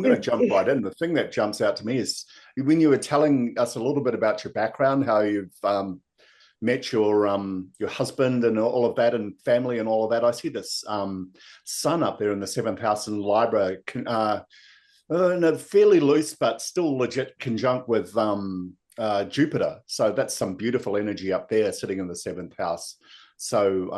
I'm going to jump right in. The thing that jumps out to me is when you were telling us a little bit about your background, how you've met your husband and all of that, and family and all of that. I see this sun up there in the seventh house in Libra, in a fairly loose but still legit conjunct with Jupiter. So that's some beautiful energy up there sitting in the seventh house. So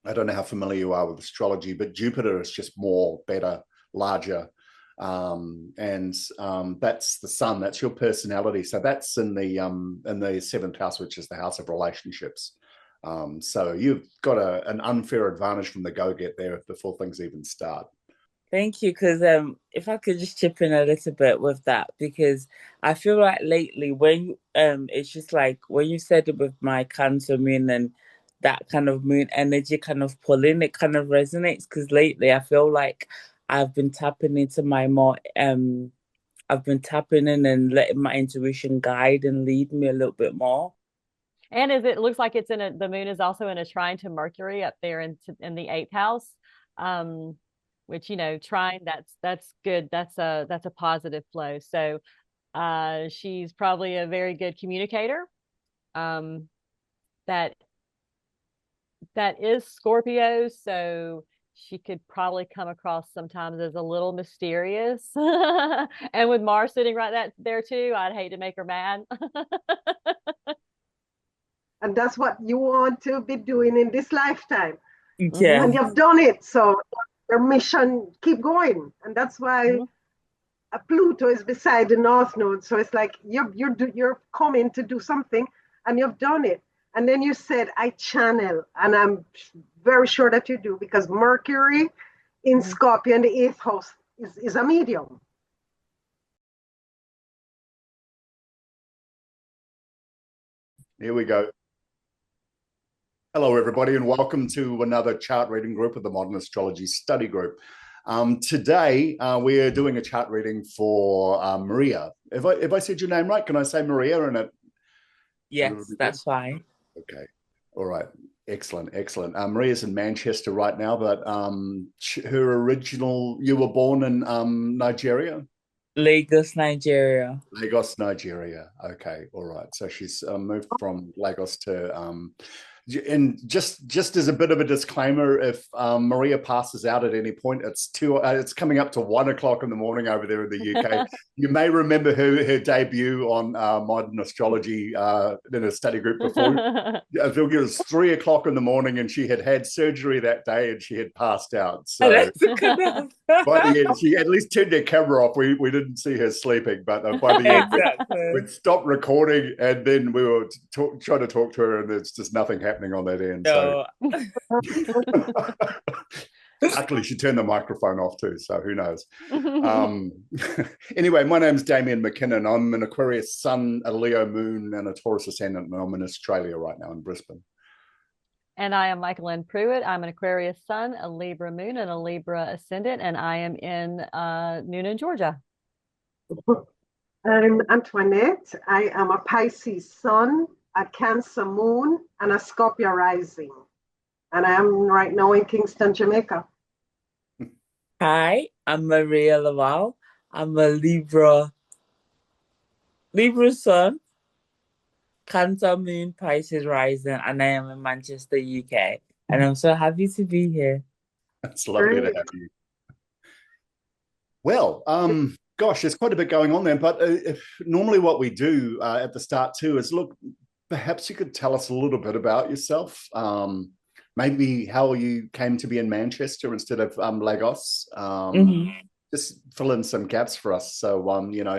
I don't know how familiar you are with astrology, but Jupiter is just more, better, larger. And that's the sun, that's your personality. So that's in the seventh house, which is the house of relationships. So you've got an unfair advantage from the go-get there before things even start. Thank you, because if I could just chip in a little bit with that, because I feel like lately when it's just like when you said it with my Cancer moon and that kind of moon energy kind of pulling, it kind of resonates because lately I feel like I've been tapping into my more I've been tapping in and letting my intuition guide and lead me a little bit more. And as it looks like the moon is also in a trine to Mercury up there in the eighth house. Which, trine, that's good. That's a positive flow. So she's probably a very good communicator. That is Scorpio, so she could probably come across sometimes as a little mysterious. And with Mars sitting right there too, I'd hate to make her mad. And that's what you want to be doing in this lifetime. Yeah. And you've done it. So your mission keep going. And that's why Pluto is beside the North Node. So it's like you're coming to do something and you've done it. And then you said, I channel. And I'm very sure that you do, because Mercury in Scorpio in the eighth house is a medium. Here we go. Hello, everybody, and welcome to another chart reading group of the Modern Astrology Study Group. Today, we are doing a chart reading for Mariia. If I said your name right, can I say Mariia in it? Yes, that's fine. Okay. All right. Excellent. Maria's in Manchester right now, but you were born in Nigeria? Lagos, Nigeria. Lagos, Nigeria. Okay. All right. So she's moved from Lagos to and just as a bit of a disclaimer, if Mariia passes out at any point, it's coming up to 1 o'clock in the morning over there in the UK. You may remember her debut on Modern Astrology in a study group before. I think it was 3 o'clock in the morning, and she had surgery that day, and she had passed out. So, but yeah, she at least turned her camera off. We didn't see her sleeping, but by the end, we'd stopped recording, and then we were trying to talk to her, and there's just nothing happening on that end. So luckily she turned the microphone off too, so who knows. Anyway, my name's Damien McKinnon. I'm an Aquarius sun, a Leo moon, and a Taurus ascendant, and I'm in Australia right now in Brisbane. And I am Michael Pruitt. I'm an Aquarius sun, a Libra moon, and a Libra ascendant, and I am in Noonan, Georgia. I'm Antoinette. I am a Pisces sun, a Cancer moon, and a Scorpio rising. And I am right now in Kingston, Jamaica. Hi, I'm Mariia Laval. I'm a Libra sun, Cancer moon, Pisces rising, and I am in Manchester, UK. And I'm so happy to be here. It's lovely to have you. Well, gosh, there's quite a bit going on there. But normally what we do at the start too is look, perhaps you could tell us a little bit about yourself. Maybe how you came to be in Manchester instead of Lagos. Just fill in some gaps for us. So,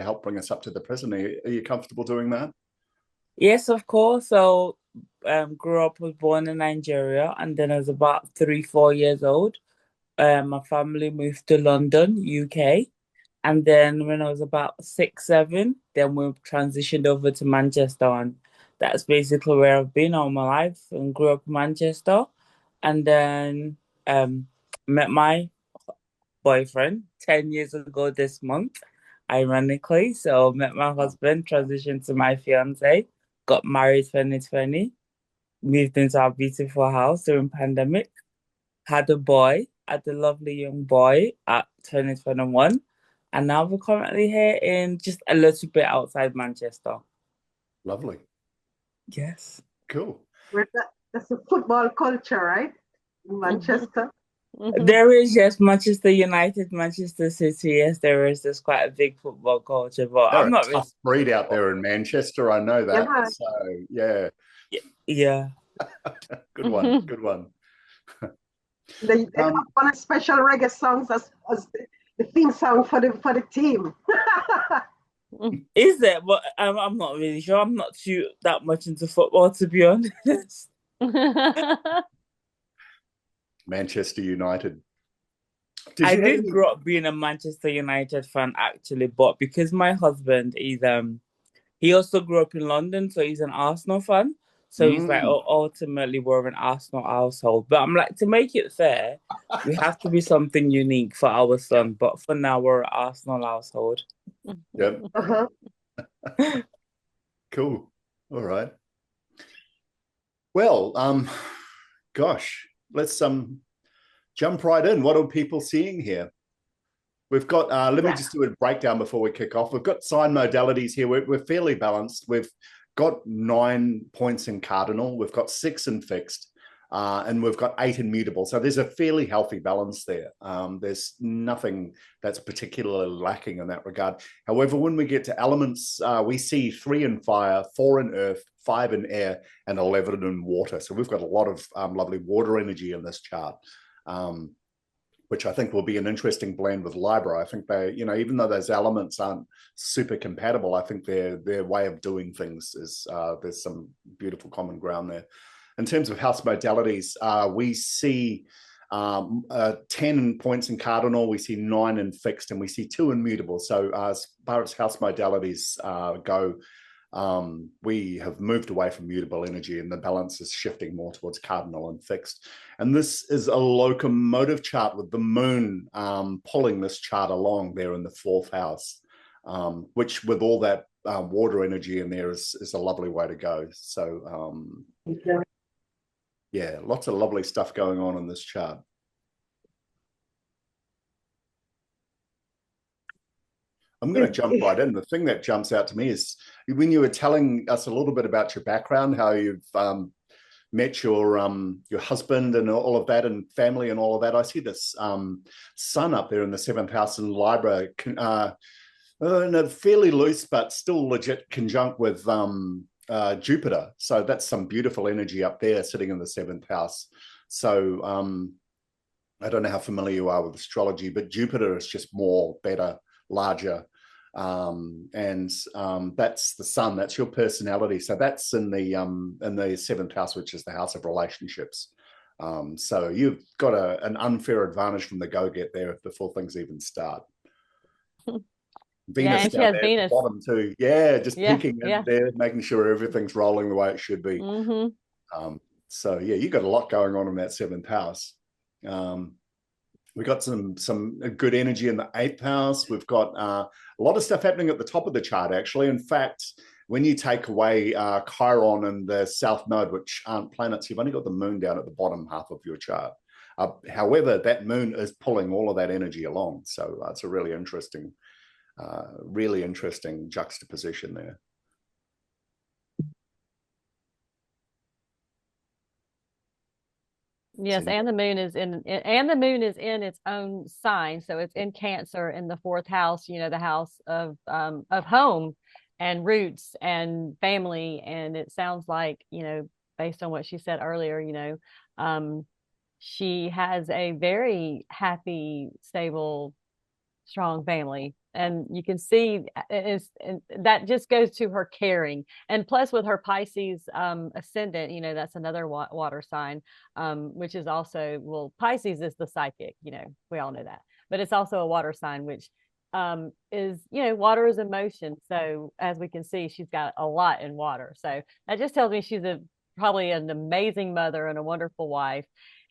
help bring us up to the present. Are you comfortable doing that? Yes, of course. So, was born in Nigeria, and then I was about 3-4 years old. My family moved to London, UK. And then when I was about 6-7, then we transitioned over to Manchester, and that's basically where I've been all my life, and grew up in Manchester. And then met my boyfriend 10 years ago this month, ironically. So met my husband, transitioned to my fiance, got married 2020, moved into our beautiful house during pandemic, had a lovely young boy at 2021. And now we're currently here in just a little bit outside Manchester. Lovely. Yes. Cool. That's a football culture, right? In Manchester. There is, yes, Manchester United, Manchester City. Yes, there is. There's quite a big football culture, but They're I'm not a tough breed out there in Manchester. I know that. Yeah. So yeah. Yeah. Good one. Good one. They have one special reggae songs as the theme song for the team. Is it? But I'm not really sure. I'm not too that much into football, to be honest. Manchester United. I did grow up being a Manchester United fan, actually, but because my husband is he also grew up in London, so he's an Arsenal fan. So he's like, ultimately, we're an Arsenal household. But I'm like, to make it fair, we have to be something unique for our son. But for now, we're an Arsenal household. Yep. Cool. All right. Well, gosh, let's jump right in. What are people seeing here? We've got, let me just do a breakdown before we kick off. We've got sign modalities here. We're fairly balanced. We've got 9 points in cardinal. We've got 6 in fixed, and we've got 8 in mutable. So there's a fairly healthy balance there. There's nothing that's particularly lacking in that regard. However, when we get to elements, we see 3 in fire, 4 in earth, 5 in air, and 11 in water. So we've got a lot of lovely water energy in this chart. Which I think will be an interesting blend with Libra. I think they, even though those elements aren't super compatible, I think their way of doing things is, there's some beautiful common ground there. In terms of house modalities, we see 10 points in cardinal, we see 9 in fixed, and we see 2 in mutable. So as far as house modalities go, we have moved away from mutable energy, and the balance is shifting more towards cardinal and fixed. And this is a locomotive chart with the moon pulling this chart along there in the 4th house, which with all that water energy in there is a lovely way to go. So yeah, lots of lovely stuff going on in this chart. I'm going to jump right in. The thing that jumps out to me is when you were telling us a little bit about your background, how you've met your husband and all of that, and family and all of that. I see this sun up there in the 7th house in Libra, in a fairly loose but still legit conjunct with Jupiter. So that's some beautiful energy up there sitting in the 7th house. So I don't know how familiar you are with astrology, but Jupiter is just more, better, larger, and that's the sun. That's your personality. So that's in the 7th house, which is the house of relationships. So you've got an unfair advantage from the go-get there before things even start. Venus and she down has there Venus. at the bottom too. Yeah, just peeking in there, making sure everything's rolling the way it should be. So yeah, you got a lot going on in that 7th house. We got some good energy in the 8th house. We've got a lot of stuff happening at the top of the chart, actually. In fact, when you take away Chiron and the South Node, which aren't planets, you've only got the moon down at the bottom half of your chart. However, that moon is pulling all of that energy along. So it's a really interesting juxtaposition there. Yes, and the moon is in its own sign, so it's in Cancer in the 4th house. The house of home and roots and family. And it sounds like, based on what she said earlier, she has a very happy, stable, strong family. And you can see that just goes to her caring. And plus with her Pisces ascendant, that's another water sign, which is also, well, Pisces is the psychic, we all know that, but it's also a water sign, which is, water is emotion. So as we can see, she's got a lot in water. So that just tells me she's probably an amazing mother and a wonderful wife,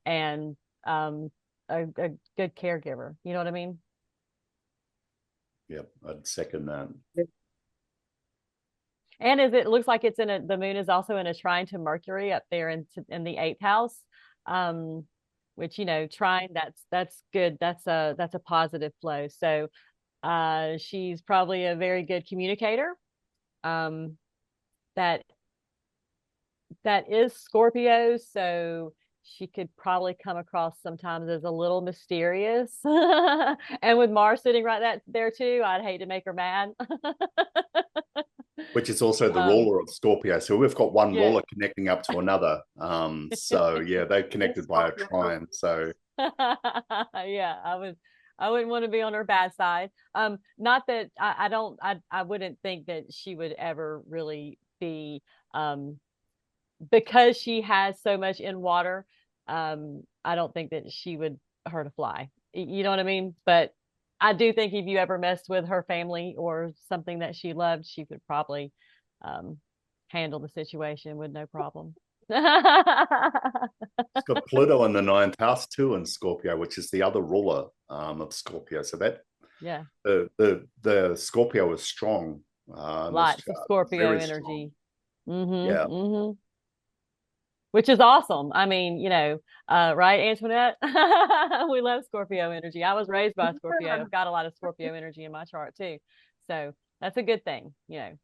and a good caregiver. You know what I mean? Yep, I'd second that. And as it looks like the moon is also in a trine to Mercury up there in the 8th house, which, trine, that's good. That's a positive flow. So She's probably a very good communicator. That is Scorpio, so she could probably come across sometimes as a little mysterious. And with Mars sitting right there too, I'd hate to make her mad. Which is also the ruler of Scorpio. So we've got one ruler connecting up to another. So yeah, they're connected by a trine. So yeah, I wouldn't want to be on her bad side. Not that I wouldn't think that she would ever really be, because she has so much in water. I don't think that she would hurt a fly. You know what I mean? But I do think if you ever messed with her family or something that she loved, she could probably handle the situation with no problem. It's got Pluto in the 9th house too in Scorpio, which is the other ruler of Scorpio. So that the Scorpio is strong. Lots of Scorpio energy. Yeah. Which is awesome. I mean, right, Antoinette? We love Scorpio energy. I was raised by Scorpio. I've got a lot of Scorpio energy in my chart too. So that's a good thing. You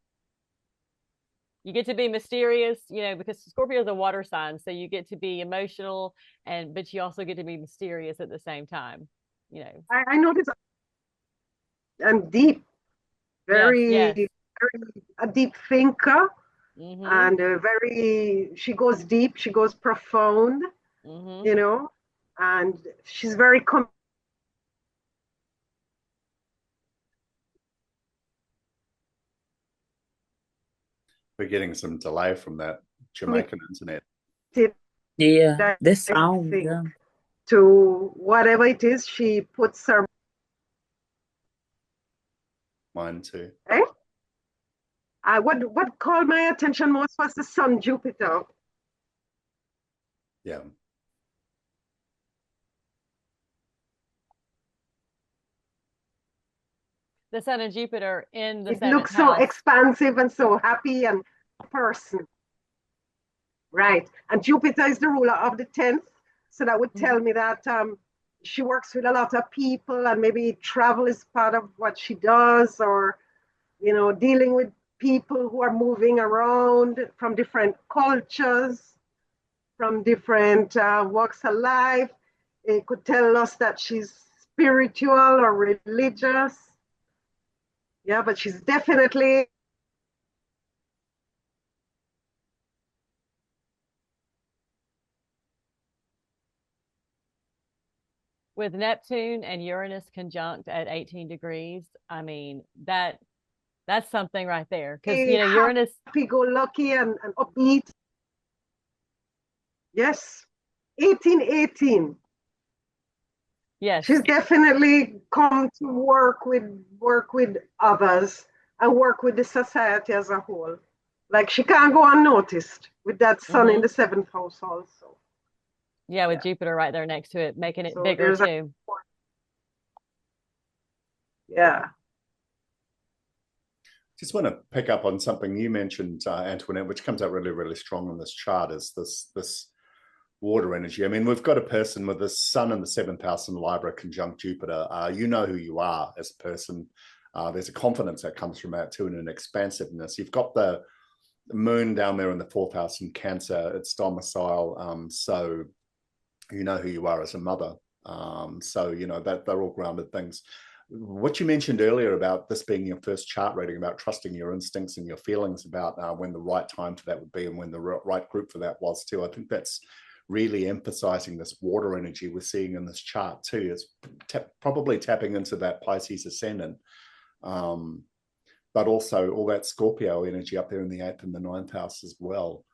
get to be mysterious, because Scorpio is a water sign. So you get to be emotional, but you also get to be mysterious at the same time. I noticed, and deep, very a deep thinker. And she goes deep, she goes profound, and she's very we're getting some delay from that Jamaican internet. Yeah, this sound to whatever it is, she puts her mine too. What called my attention most was the Sun Jupiter. Yeah. The Sun and Jupiter in the 7th house. It looks so expansive and so happy and person. Right. And Jupiter is the ruler of the 10th. So that would tell me that she works with a lot of people, and maybe travel is part of what she does, or, dealing with people who are moving around from different cultures, from different walks of life. It could tell us that she's spiritual or religious. Yeah, but she's definitely with Neptune and Uranus conjunct at 18 degrees. I mean, that's something right there, because Uranus, happy-go-lucky and upbeat. Yes, 1818. Yes, she's definitely come to work with others and work with the society as a whole. Like, she can't go unnoticed with that Sun in the 7th house also. Yeah, with Jupiter right there next to it, making it bigger too. Yeah. Just want to pick up on something you mentioned, Antoinette, which comes out really, really strong on this chart, is this water energy. I mean, we've got a person with the Sun in the 7th house in Libra conjunct Jupiter. You know who you are as a person. There's a confidence that comes from that too, and an expansiveness. You've got the Moon down there in the 4th house in Cancer, its domicile. So you know who you are as a mother. So that they're all grounded things. What you mentioned earlier about this being your first chart reading, about trusting your instincts and your feelings about when the right time for that would be and when the right group for that was too. I think that's really emphasizing this water energy we're seeing in this chart too. It's probably tapping into that Pisces ascendant, but also all that Scorpio energy up there in the 8th and the 9th house as well.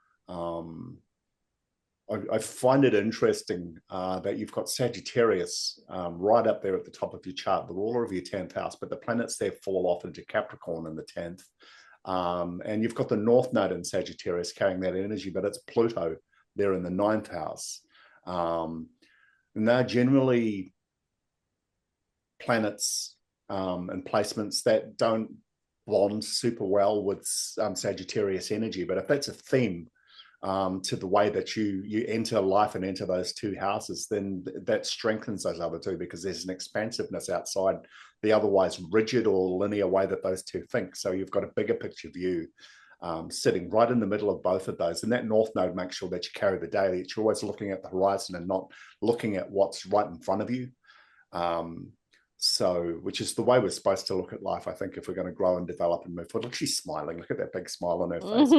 I find it interesting that you've got Sagittarius right up there at the top of your chart, the ruler of your 10th house, but the planets there fall off into Capricorn in the 10th. And you've got the North Node in Sagittarius carrying that energy, but it's Pluto there in the 9th house. And they're generally planets and placements that don't bond super well with Sagittarius energy. But if that's a theme, to the way that you enter life and enter those two houses, then that strengthens those other two, because there's an expansiveness outside the otherwise rigid or linear way that those two think. So you've got a bigger picture view sitting right in the middle of both of those. And that north node makes sure that you carry the day, that you're always looking at the horizon and not looking at what's right in front of you. So, which is the way we're supposed to look at life, I think, if we're going to grow and develop and move forward. Look, she's smiling. Look at that big smile on her face.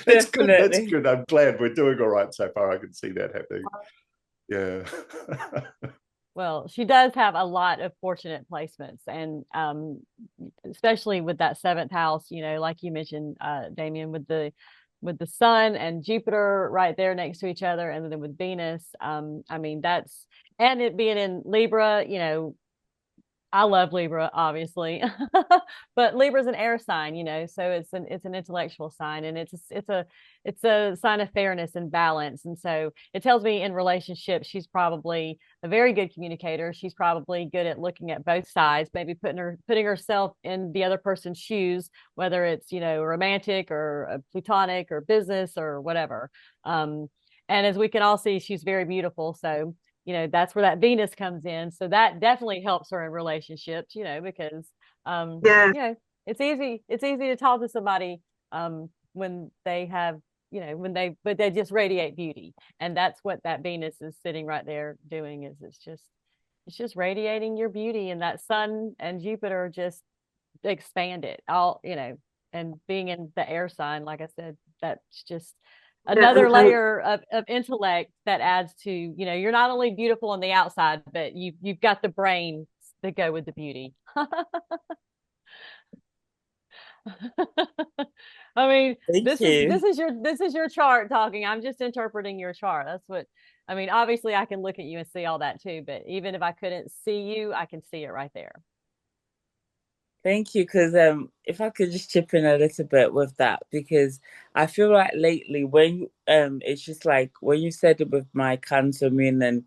That's good. That's good. I'm glad we're doing all right so far. I can see that happening. Yeah. Well, she does have a lot of fortunate placements, and especially with that seventh house, you know, like you mentioned, Damien, with the sun and Jupiter right there next to each other, and then with Venus. I mean, that's, and it being in Libra, you know, I love Libra, obviously, but Libra's an air sign, you know, so it's an intellectual sign, and it's a sign of fairness and balance. And so it tells me in relationships, she's probably a very good communicator. She's probably good at looking at both sides, maybe putting herself in the other person's shoes, whether it's, you know, romantic or platonic or business or whatever. And as we can all see, she's very beautiful. So, you know, that's where that Venus comes in. So that definitely helps her in relationships, you know, because, you know, it's easy to talk to somebody, when they have, you know, but they just radiate beauty. And that's what that Venus is sitting right there doing, is it's just radiating your beauty, and that sun and Jupiter just expand it all, you know, and being in the air sign, like I said, that's just another layer of intellect that adds to, you know, you're not only beautiful on the outside, but you've got the brain that go with the beauty. I mean, this is your chart talking. I'm just interpreting your chart. That's what I mean. Obviously, I can look at you and see all that too, but even if I couldn't see you, I can see it right there. Thank you, because if I could just chip in a little bit with that, because I feel like lately when it's just like when you said it with my Cancer moon and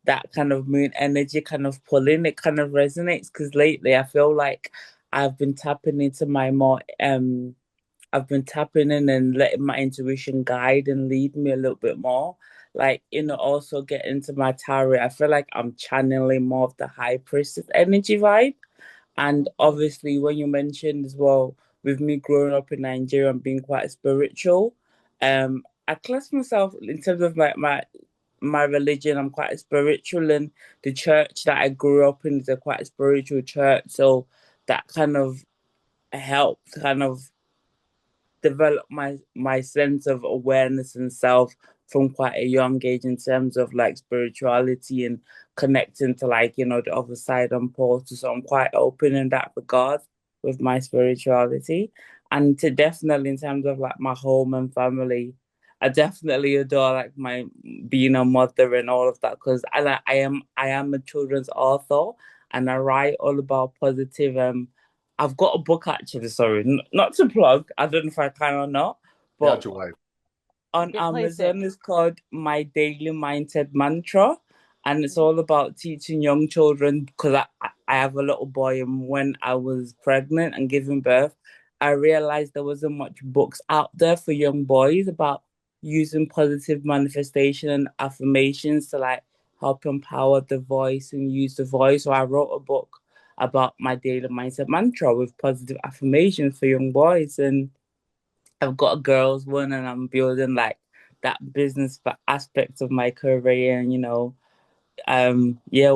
that kind of moon energy kind of pulling, it kind of resonates, because lately I feel like I've been tapping into my more I've been tapping in and letting my intuition guide and lead me a little bit more. Like, you know, also get into my tarot. I feel like I'm channeling more of the high priestess energy vibe. And obviously, when you mentioned as well, with me growing up in Nigeria and being quite spiritual, I class myself in terms of my religion. I'm quite spiritual, and the church that I grew up in is a quite spiritual church. So that kind of helped kind of develop my sense of awareness and self from quite a young age in terms of like spirituality and connecting to, like, you know, the other side and portal. So I'm quite open in that regard with my spirituality. And to definitely in terms of like my home and family, I definitely adore like my being a mother and all of that, because I am a children's author, and I write all about positive I've got a book actually, sorry, not to plug, I don't know if I can or not, but on Amazon it's called My Daily Mindset Mantra, and it's all about teaching young children, because I have a little boy, and when I was pregnant and giving birth, I realized there wasn't much books out there for young boys about using positive manifestation and affirmations to like help empower the voice and use the voice. So I wrote a book about my daily mindset mantra with positive affirmations for young boys. And I've got a girls one, and I'm building like that business aspect of my career, and, you know,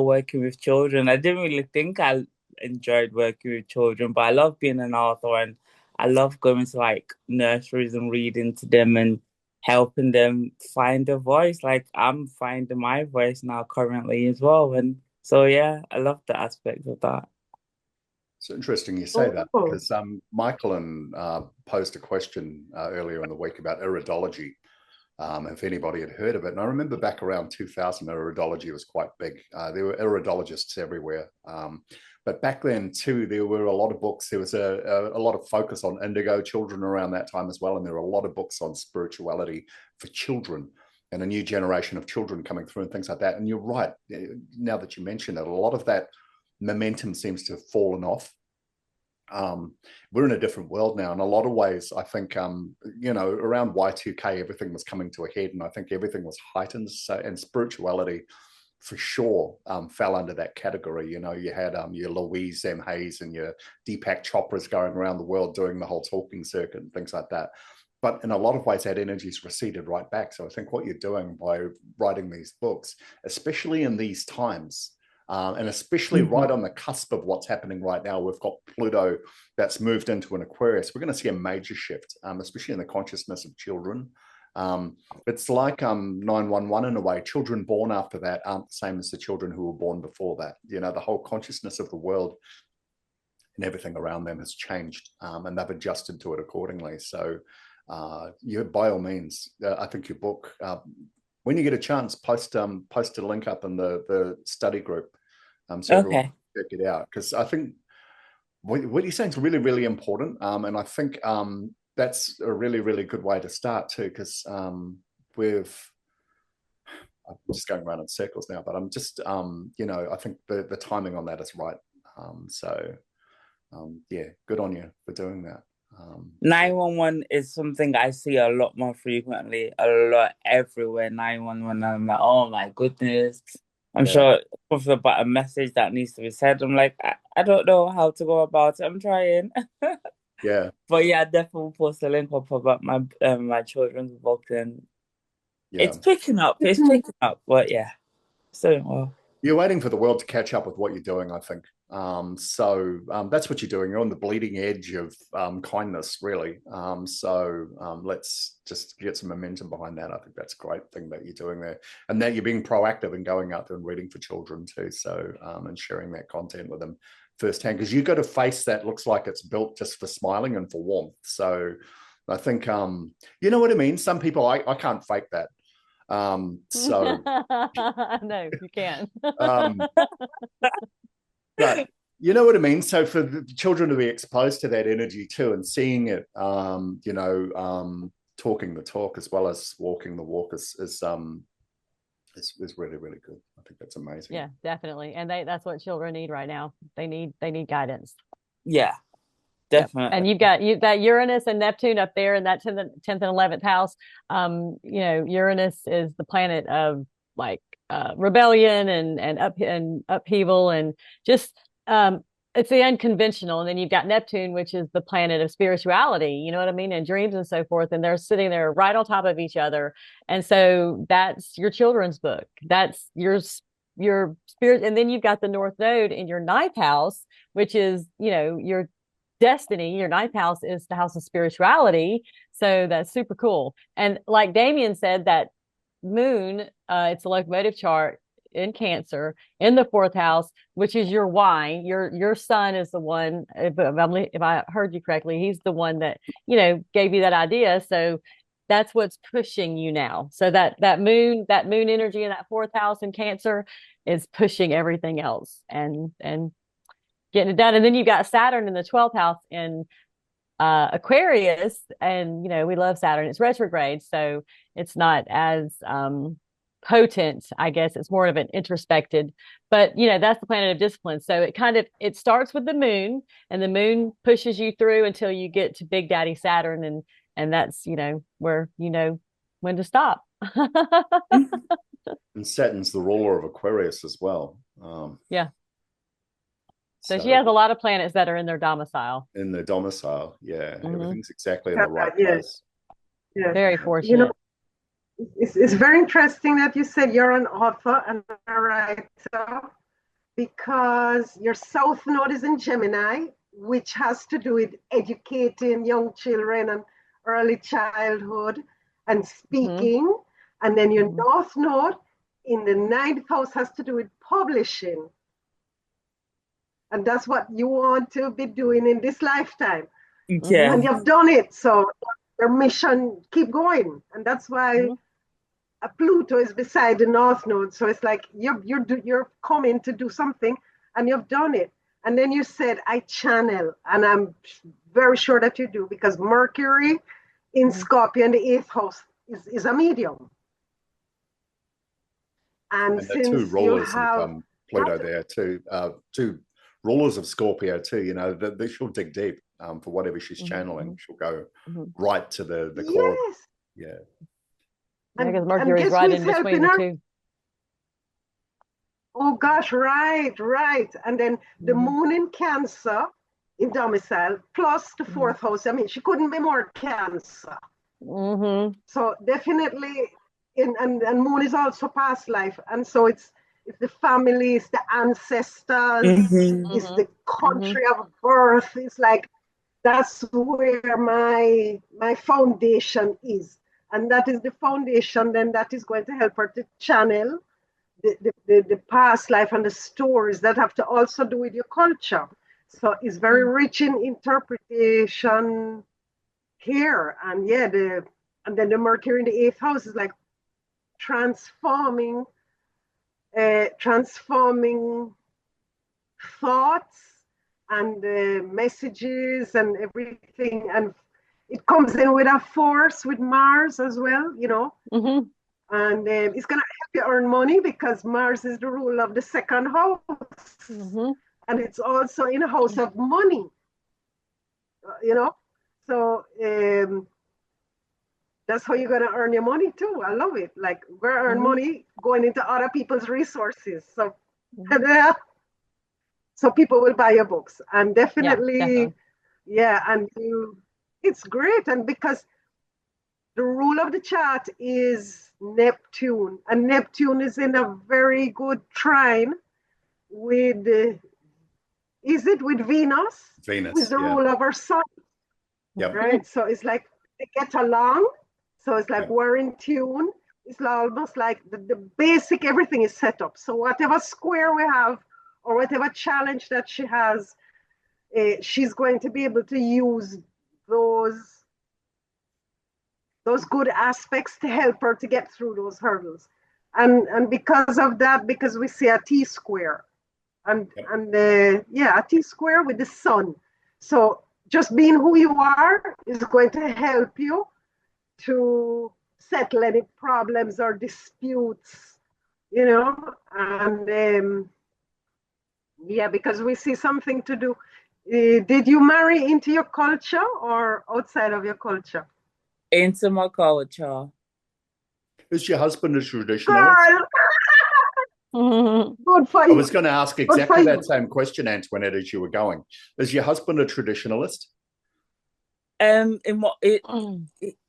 working with children. I didn't really think I enjoyed working with children, but I love being an author, and I love going to like nurseries and reading to them and helping them find a voice. Like I'm finding my voice now currently as well. And so, yeah, I love the aspect of that. It's interesting you say that, because Michael posed a question earlier in the week about iridology, if anybody had heard of it. And I remember back around 2000, iridology was quite big. There were iridologists everywhere. But back then, too, there were a lot of books. There was a lot of focus on indigo children around that time as well. And there were a lot of books on spirituality for children and a new generation of children coming through and things like that. And you're right. Now that you mention it, a lot of that momentum seems to have fallen off. We're in a different world now in a lot of ways. I think, you know, around Y2K, everything was coming to a head, and I think everything was heightened. So, and spirituality for sure fell under that category. You know, you had your Louise M. Hayes and your Deepak Chopras going around the world doing the whole talking circuit and things like that. But in a lot of ways, that energy's receded right back. So I think what you're doing by writing these books, especially in these times, and especially right on the cusp of what's happening right now, we've got Pluto that's moved into an Aquarius. We're going to see a major shift, especially in the consciousness of children. It's like 911 in a way. Children born after that aren't the same as the children who were born before that. You know, the whole consciousness of the world and everything around them has changed, and they've adjusted to it accordingly. So you, by all means, I think your book, when you get a chance, post a link up in the study group, so everyone can check it out, because I think what you're saying is really, really important, and I think that's a really, really good way to start too, because I'm just going around in circles now, but I'm just you know, I think the timing on that is right. Yeah, good on you for doing that. 911 is something I see a lot more frequently, a lot everywhere. 911, I'm like, oh my goodness. I'm sure it's about a message that needs to be said. I'm like, I don't know how to go about it. I'm trying. Yeah. But yeah, I definitely post a link up about my my children's book, and it's picking up. It's picking up, but yeah, so well. You're waiting for the world to catch up with what you're doing, I think. That's what you're doing. You're on the bleeding edge of kindness, really. Let's just get some momentum behind that. I think that's a great thing that you're doing there, and that you're being proactive and going out there and reading for children too. So, and sharing that content with them firsthand, because you've got a face that looks like it's built just for smiling and for warmth. So I think, you know what I mean? Some people, I can't fake that. No, you can. But you know what I mean? So for the children to be exposed to that energy too, and seeing it, you know, talking the talk as well as walking the walk is really, really good. I think that's amazing. Yeah, definitely. And that's what children need right now. They need guidance. Yeah, definitely. And you've got that Uranus and Neptune up there in that 10th and 11th house. You know, Uranus is the planet of like rebellion and upheaval, and just it's the unconventional. And then you've got Neptune, which is the planet of spirituality, you know what I mean, and dreams and so forth. And they're sitting there right on top of each other. And so that's your children's book. That's your spirit. And then you've got the North Node in your 9th house, which is, you know, your destiny. Your 9th house is the house of spirituality. So that's super cool. And like Damien said, that moon, it's a locomotive chart in Cancer in the 4th house, which is your why. Your son is the one, if I heard you correctly, he's the one that, you know, gave you that idea. So that's what's pushing you now. So that moon energy in that 4th house in Cancer is pushing everything else and getting it done. And then you've got Saturn in the 12th house in Aquarius, and you know, we love Saturn. It's retrograde, so it's not as potent, I guess. It's more of an introspected, but you know, that's the planet of discipline. So it starts with the moon, and the moon pushes you through until you get to Big Daddy Saturn, and that's, you know, where you know when to stop. And Saturn's the ruler of Aquarius as well. Yeah. So she has a lot of planets that are in their domicile. In the domicile, yeah. Everything's exactly in the right place. Yeah. Very fortunate. You know, it's very interesting that you said you're an author and a writer, because your South Node is in Gemini, which has to do with educating young children and early childhood and speaking. And then your North Node in the 9th house has to do with publishing. And that's what you want to be doing in this lifetime. Yeah. And you've done it. So your mission, keep going. And that's why Pluto is beside the North Node. So it's like you're coming to do something, and you've done it. And then you said, I channel. And I'm very sure that you do, because Mercury in Scorpio in the 8th house is a medium. And since two rulers you have of Pluto there, two rulers of Scorpio too, you know, she'll dig deep for whatever she's channeling. She'll go right to the core. Yes. Yeah. Because Mercury's right in between the two. Oh gosh, right. And then the moon in Cancer in domicile plus the fourth house. I mean, she couldn't be more Cancer. So definitely, and moon is also past life, and so it's the family, it's the ancestors, it's the country of birth. It's like that's where my foundation is, and that is the foundation. Then that is going to help her to channel the past life and the stories that have to also do with your culture. So it's very rich in interpretation here, and and then the Mercury in the eighth house is like transforming thoughts and messages and everything, and it comes in with a force with Mars as well, and it's going to help you earn money because Mars is the ruler of the second house, and it's also in a house of money, so that's how you're going to earn your money too. I love it. Like, we're earn money going into other people's resources. So, so people will buy your books, and definitely. And it's great. And because the rule of the chart is Neptune, and Neptune is in a very good trine with, is it with Venus? Venus, with the rule of our sun. Yep. Right. So it's like they get along. So it's like we're in tune. It's almost like the basic, everything is set up. So whatever square we have or whatever challenge that she has, she's going to be able to use those good aspects to help her to get through those hurdles. And because of that, because we see a T square and a T square with the sun. So just being who you are is going to help you to settle any problems or disputes, and because we see something to do. Did you marry into your culture or outside of your culture? Into my culture. Is your husband a traditionalist? Good for you. I was going to ask exactly that same question, Antoinette, as you were going. Is your husband a traditionalist?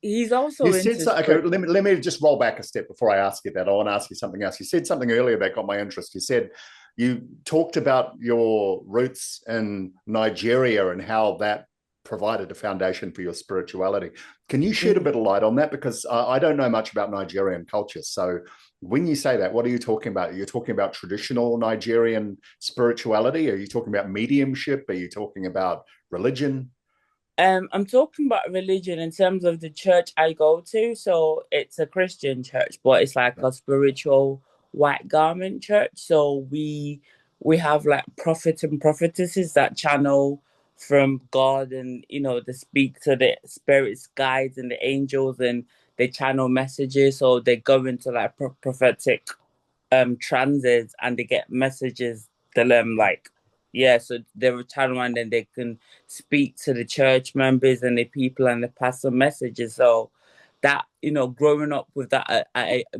He's also you said so, okay, let me just roll back a step before I ask you that. I want to ask you something else. You said something earlier that got my interest. You said you talked about your roots in Nigeria and how that provided a foundation for your spirituality. Can you shed a bit of light on that? Because I don't know much about Nigerian culture. So when you say that, what are you talking about? Are you talking about traditional Nigerian spirituality? Are you talking about mediumship? Are you talking about religion? I'm talking about religion in terms of the church I go to. So it's a Christian church, but it's like a spiritual white garment church. So we have like prophets and prophetesses that channel from God, and they speak to the spirits, guides, and the angels, and they channel messages. So they go into like prophetic transes, and they get messages to them so they're channel, and then they can speak to the church members and the people, and they pass some messages. So that, growing up with that,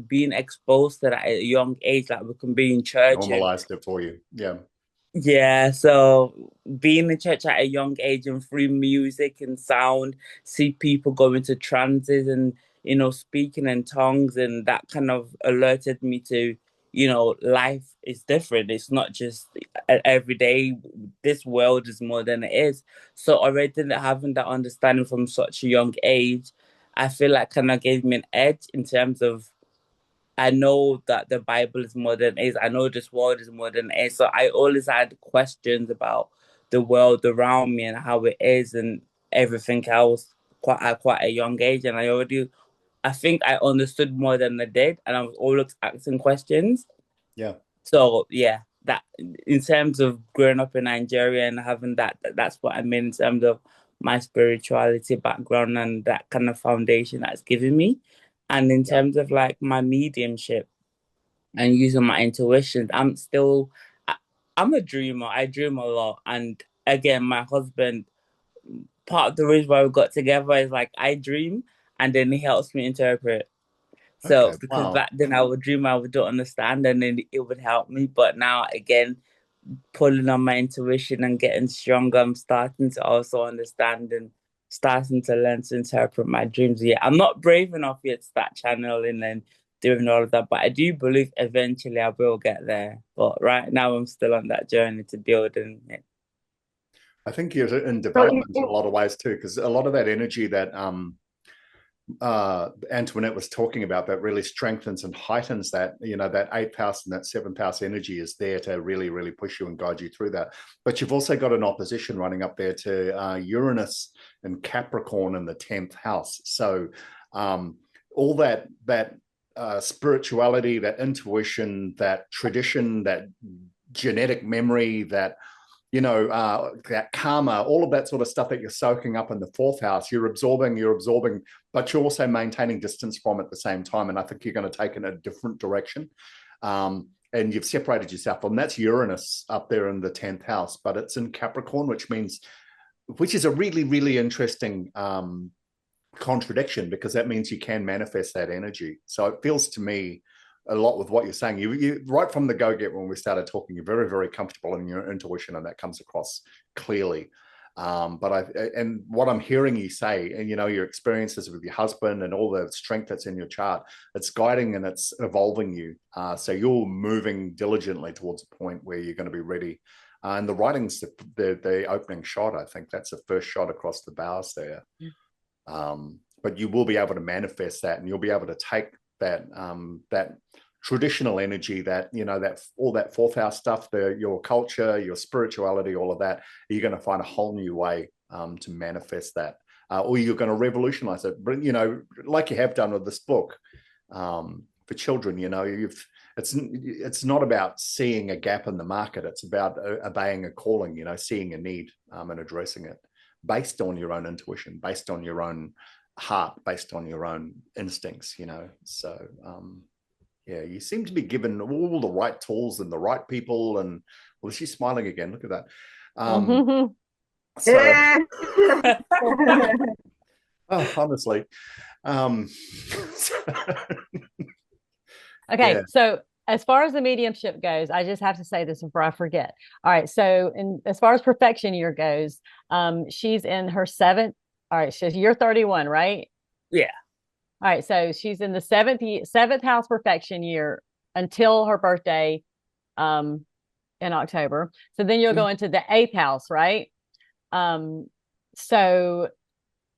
being exposed to that at a young age, like we can be in church. Normalized it for you. So being in church at a young age and through music and sound, see people go into trances and, speaking in tongues, and that kind of alerted me to, life is different. It's not just every day. This world is more than it is. So already having that understanding from such a young age, I feel like kind of gave me an edge in terms of, I know that the Bible is more than it is. I know this world is more than it is. So I always had questions about the world around me and how it is and everything else at quite a young age. And I think I understood more than I did. And I was always asking questions. Yeah. So, that in terms of growing up in Nigeria and having that's what I mean in terms of my spirituality background and that kind of foundation that's given me. And in terms of like my mediumship and using my intuition, I'm a dreamer. I dream a lot. And again, my husband, part of the reason why we got together is like I dream and then he helps me interpret. So Okay. because Wow. back then I would dream, I would don't understand, and then it would help me. But now again, pulling on my intuition and getting stronger, I'm starting to also understand and starting to learn to interpret my dreams. Yeah, I'm not brave enough yet to start channeling and doing all of that, but I do believe eventually I will get there. But right now I'm still on that journey to building it. I think you're in So development in a lot of ways too, because a lot of that energy that Antoinette was talking about that really strengthens and heightens that, that eighth house and that seventh house energy is there to really, really push you and guide you through that. But you've also got an opposition running up there to Uranus and Capricorn in the 10th house. So all that spirituality, that intuition, that tradition, that genetic memory, that that karma, all of that sort of stuff that you're soaking up in the 4th house, you're absorbing, but you're also maintaining distance from at the same time. And I think you're going to take in a different direction. And you've separated yourself from that's Uranus up there in the 10th house, but it's in Capricorn, which is a really, really interesting contradiction, because that means you can manifest that energy. So it feels to me a lot with what you're saying. You right from the go-get when we started talking, you're very, very comfortable in your intuition, and that comes across clearly. And what I'm hearing you say, and your experiences with your husband and all the strength that's in your chart, it's guiding and it's evolving you. So you're moving diligently towards a point where you're going to be ready. And the writing's the opening shot. I think that's the first shot across the bows there. But you will be able to manifest that, and you'll be able to take that traditional energy, that all that 4th house stuff, your culture, your spirituality, all of that. You're going to find a whole new way to manifest that, or you're going to revolutionize it. But like you have done with this book for children. It's not about seeing a gap in the market. It's about obeying a calling. Seeing a need and addressing it based on your own intuition, based on your own heart, based on your own instincts. So yeah, you seem to be given all the right tools and the right people. And well, she's smiling again. Look at that. Honestly. Okay, yeah. So as far as the mediumship goes, I just have to say this before I forget. All right, so as far as perfection year goes, she's in her 7th. All right, so you're 31, right? Yeah. All right, so she's in the 7th house perfection year until her birthday in October. So then you'll go into the 8th house, right? So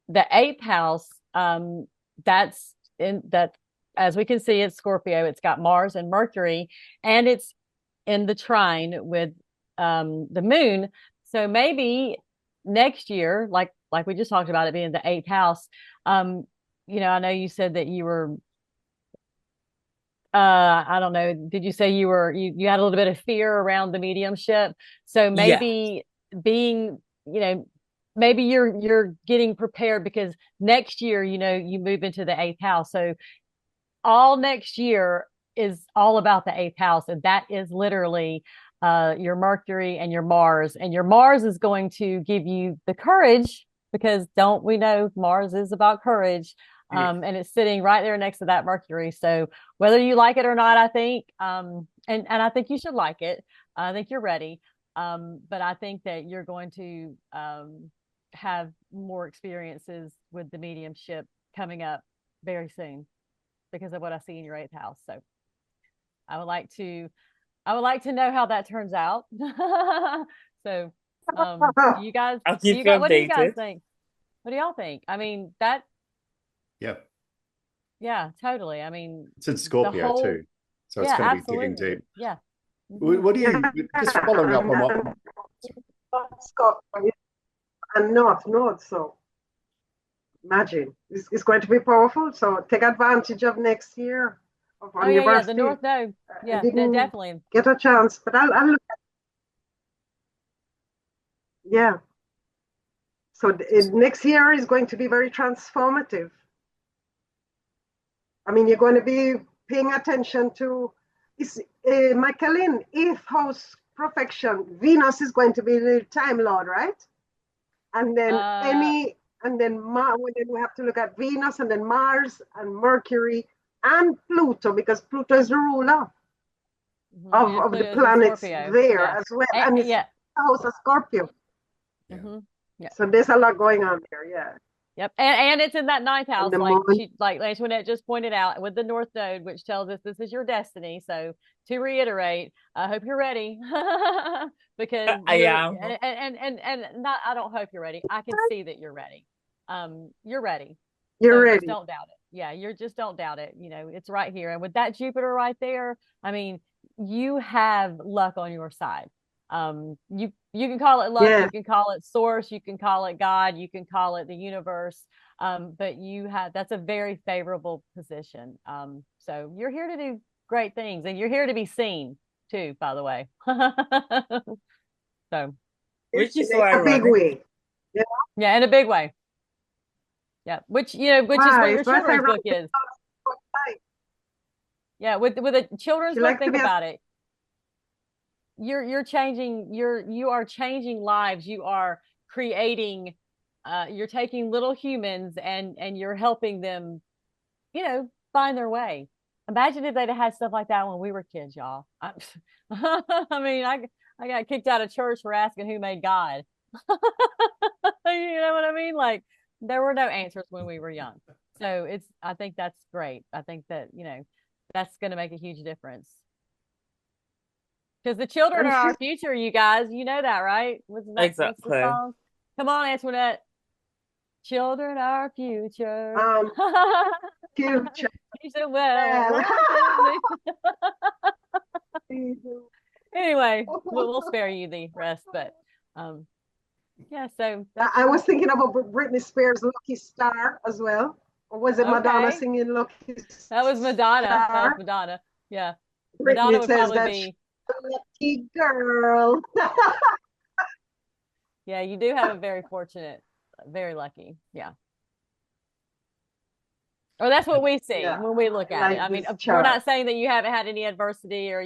the 8th house, that's in that, as we can see, it's Scorpio. It's got Mars and Mercury, and it's in the trine with the moon. So maybe next year, like we just talked about it being the 8th house, I know you said that you were, I don't know, did you say you had a little bit of fear around the mediumship? So maybe being, maybe you're getting prepared, because next year, you move into the 8th house. So all next year is all about the 8th house. And that is literally your Mercury and your Mars. And your Mars is going to give you the courage, because don't we know Mars is about courage? And it's sitting right there next to that Mercury. So whether you like it or not, I think, and I think you should like it. I think you're ready. But I think that you're going to have more experiences with the mediumship coming up very soon, because of what I see in your 8th house. So I would like to know how that turns out. So you guys, I'll keep you what do you guys updated. think? What do y'all think? I mean, yeah, totally. I mean, it's in Scorpio too, so it's going to be digging deep. Yeah. What do you just following up on what Scorpio and North, so imagine it's going to be powerful. So take advantage of next year of university. The North, no, yeah, definitely get a chance, but I'll look at, yeah. So next year is going to be very transformative. I mean, you're going to be paying attention to Michaeline, 8th house perfection. Venus is going to be the time lord, right? And then then we have to look at Venus, and then Mars and Mercury and Pluto, because Pluto is the ruler of the planets there as well. And it's the house of Scorpio. Yeah. So there's a lot going on there, yeah. Yep, and it's in that ninth house, like Antoinette just pointed out, with the North Node, which tells us this is your destiny. So to reiterate, I hope you're ready, because I am. And not, I don't hope you're ready. I can see that you're ready. You're ready. You're ready. Just don't doubt it. Yeah, just don't doubt it. You know, it's right here, and with that Jupiter right there, I mean, you have luck on your side. You can call it luck, you can call it source, you can call it God, you can call it the universe, but that's a very favorable position. So you're here to do great things, and you're here to be seen too, by the way. So which is a big way. Yeah, in a big way. Yeah, which is what your children's book is. Yeah, with a children's book, think about it. You are changing lives. You are creating, you're taking little humans and you're helping them, find their way. Imagine if they'd have had stuff like that when we were kids, y'all. I mean, I got kicked out of church for asking who made God. You know what I mean? Like, there were no answers when we were young. So I think that's great. I think that, that's going to make a huge difference. Because the children are our future, you guys. You know that, right? Exactly. What's the song? Come on, Antoinette. Children are our future. Future. Well. Anyway, we'll spare you the rest, but yeah. So I was thinking about Britney Spears' "Lucky Star" as well, or was it Madonna singing "Lucky Star"? That was Madonna. That was Madonna. Yeah, Britney Madonna would says probably be. Lucky girl. Yeah, you do have a very fortunate, very lucky. Yeah. Or that's what we see when we look at it. I mean, we're not saying that you haven't had any adversity, or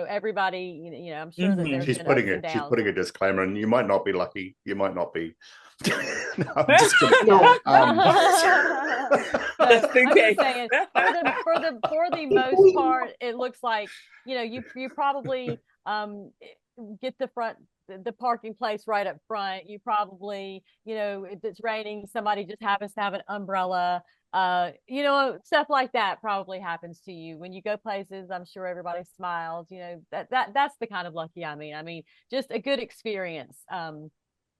everybody, I'm sure that there's been ups and downs. She's putting a disclaimer, and you might not be lucky. You might not be. No, I'm just kidding. I'm just saying, for the most part, it looks like you probably get the parking place right up front. You probably, if it's raining, somebody just happens to have an umbrella. Stuff like that probably happens to you when you go places. I'm sure everybody smiles. That's the kind of lucky I mean, just a good experience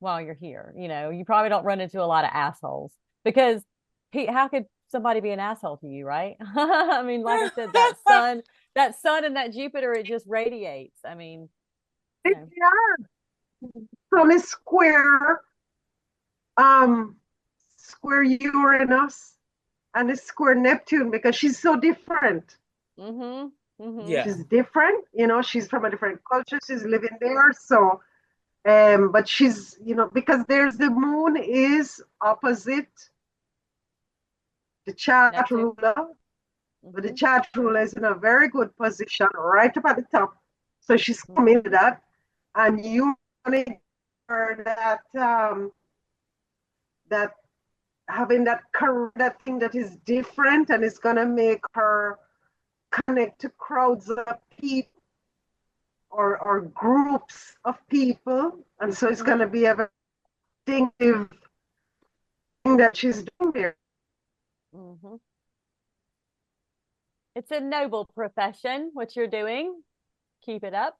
while you're here. You probably don't run into a lot of assholes, because how could somebody be an asshole to you, right? I mean, like I said, that sun and that Jupiter, it just radiates. I mean, Sun is square Uranus, and it's square Neptune, because she's so different. Yeah, she's different. She's from a different culture. She's living there, so but she's because there's the moon is opposite the chart ruler, but the chart ruler is in a very good position right up at the top, so she's coming to that, and you wanted her that having that thing that is different, and it's going to make her connect to crowds of people or groups of people, and so it's going to be a very distinctive thing that she's doing there. It's a noble profession what you're doing. Keep it up.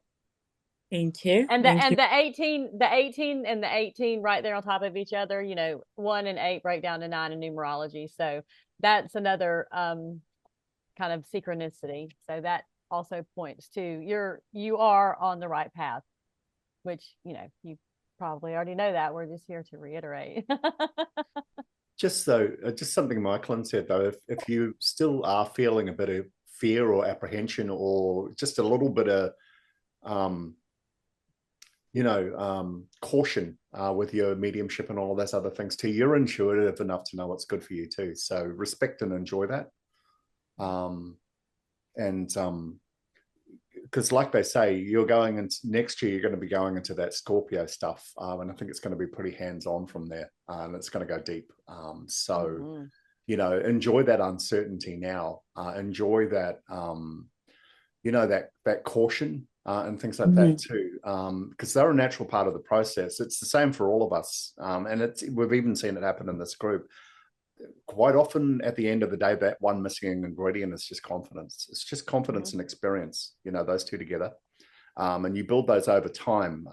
Thank you. And the 18 and the 18 right there on top of each other, 1 and 8 break down to 9 in numerology. So that's another kind of synchronicity. So that also points to you are on the right path, which, you probably already know that. We're just here to reiterate. Just something Michaelin said, though, if you still are feeling a bit of fear or apprehension, or just a little bit of caution with your mediumship and all of those other things too, you're intuitive enough to know what's good for you too. So respect and enjoy that. Because like they say, you're going into next year, you're going to be going into that Scorpio stuff. And I think it's going to be pretty hands-on from there. And it's going to go deep. enjoy that uncertainty now. Enjoy that, that caution and things like that too, because they're a natural part of the process. It's the same for all of us, and we've even seen it happen in this group. Quite often, at the end of the day, that one missing ingredient is just confidence. It's just confidence and experience. Those two together, and you build those over time.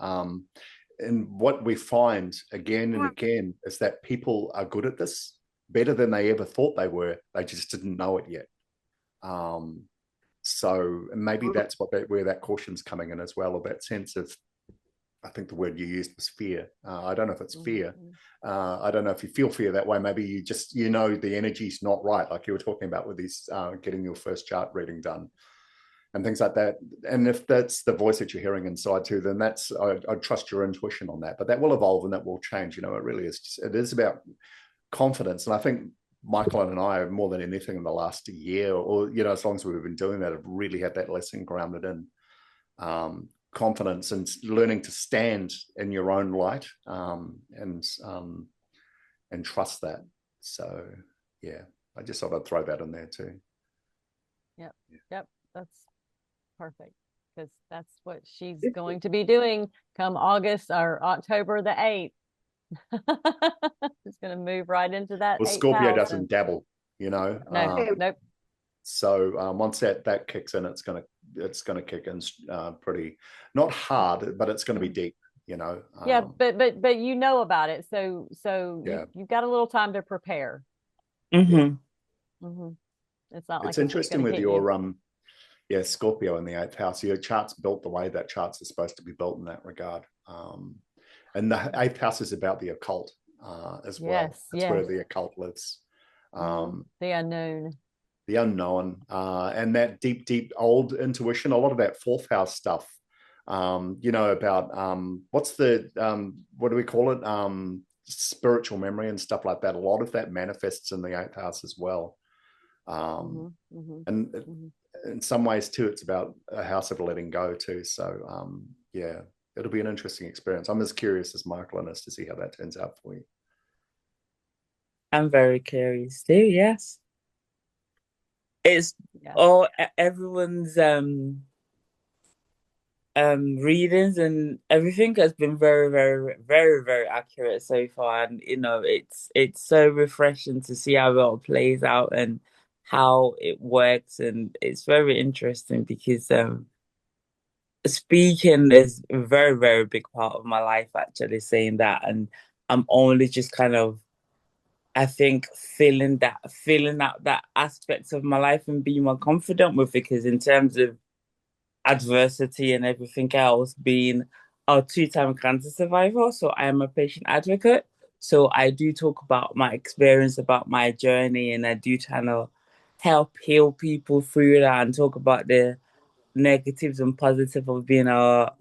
And what we find again and again is that people are good at this, better than they ever thought they were. They just didn't know it yet. So maybe that's where that caution's coming in as well, or that sense of, I think the word you used was fear. I don't know if it's fear. I don't know if you feel fear that way. Maybe you just, the energy's not right, like you were talking about with these, getting your first chart reading done and things like that. And if that's the voice that you're hearing inside too, then I'd trust your intuition on that. But that will evolve and that will change. It really is. It is about confidence. And I think Michael and I, more than anything in the last year, or as long as we've been doing that, have really had that lesson grounded in confidence and learning to stand in your own light, and trust that. So yeah, I just thought I'd throw that in there too. Yep, that's perfect, because that's what she's going to be doing come August or October the 8th. It's going to move right into that. Well, Scorpio doesn't dabble, No, nope. So once that kicks in, it's gonna kick in pretty, not hard, but it's gonna be deep. Yeah, but about it, so yeah. You've got a little time to prepare. Mm-hmm. Mm-hmm. It's not like it's interesting with your Scorpio in the 8th house. Your chart's built the way that charts are supposed to be built in that regard. And the 8th house is about the occult as well. That's where the occult lives. The unknown. The unknown, and that deep old intuition. A lot of that 4th house stuff, about what's the what do we call it? Spiritual memory and stuff like that. A lot of that manifests in the 8th house as well. And in some ways too, it's about a house of letting go too. So yeah, it'll be an interesting experience. I'm as curious as Michael is to see how that turns out for you. I'm very curious too. Yes, it's all everyone's readings and everything has been very, very, very, very accurate so far, and it's so refreshing to see how it all plays out and how it works, and it's very interesting because speaking is a very, very big part of my life, actually, saying that, and I'm only just kind of, I think, feeling out that aspect of my life and being more confident with it, because in terms of adversity and everything else, being a 2-time cancer survivor, so I am a patient advocate. So I do talk about my experience, about my journey, and I do try to help heal people through that and talk about the negatives and positives of being a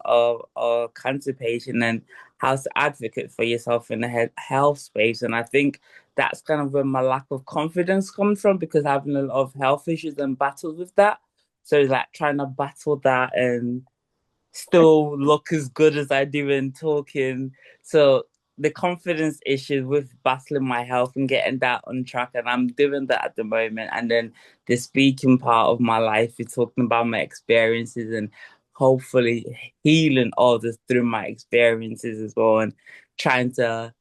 cancer patient and how to advocate for yourself in the health space. And I think that's kind of where my lack of confidence comes from, because having a lot of health issues and battles with that. So it's like trying to battle that and still look as good as I do in talking. So the confidence issue with battling my health and getting that on track, and I'm doing that at the moment. And then the speaking part of my life is talking about my experiences and hopefully healing others through my experiences as well, and trying to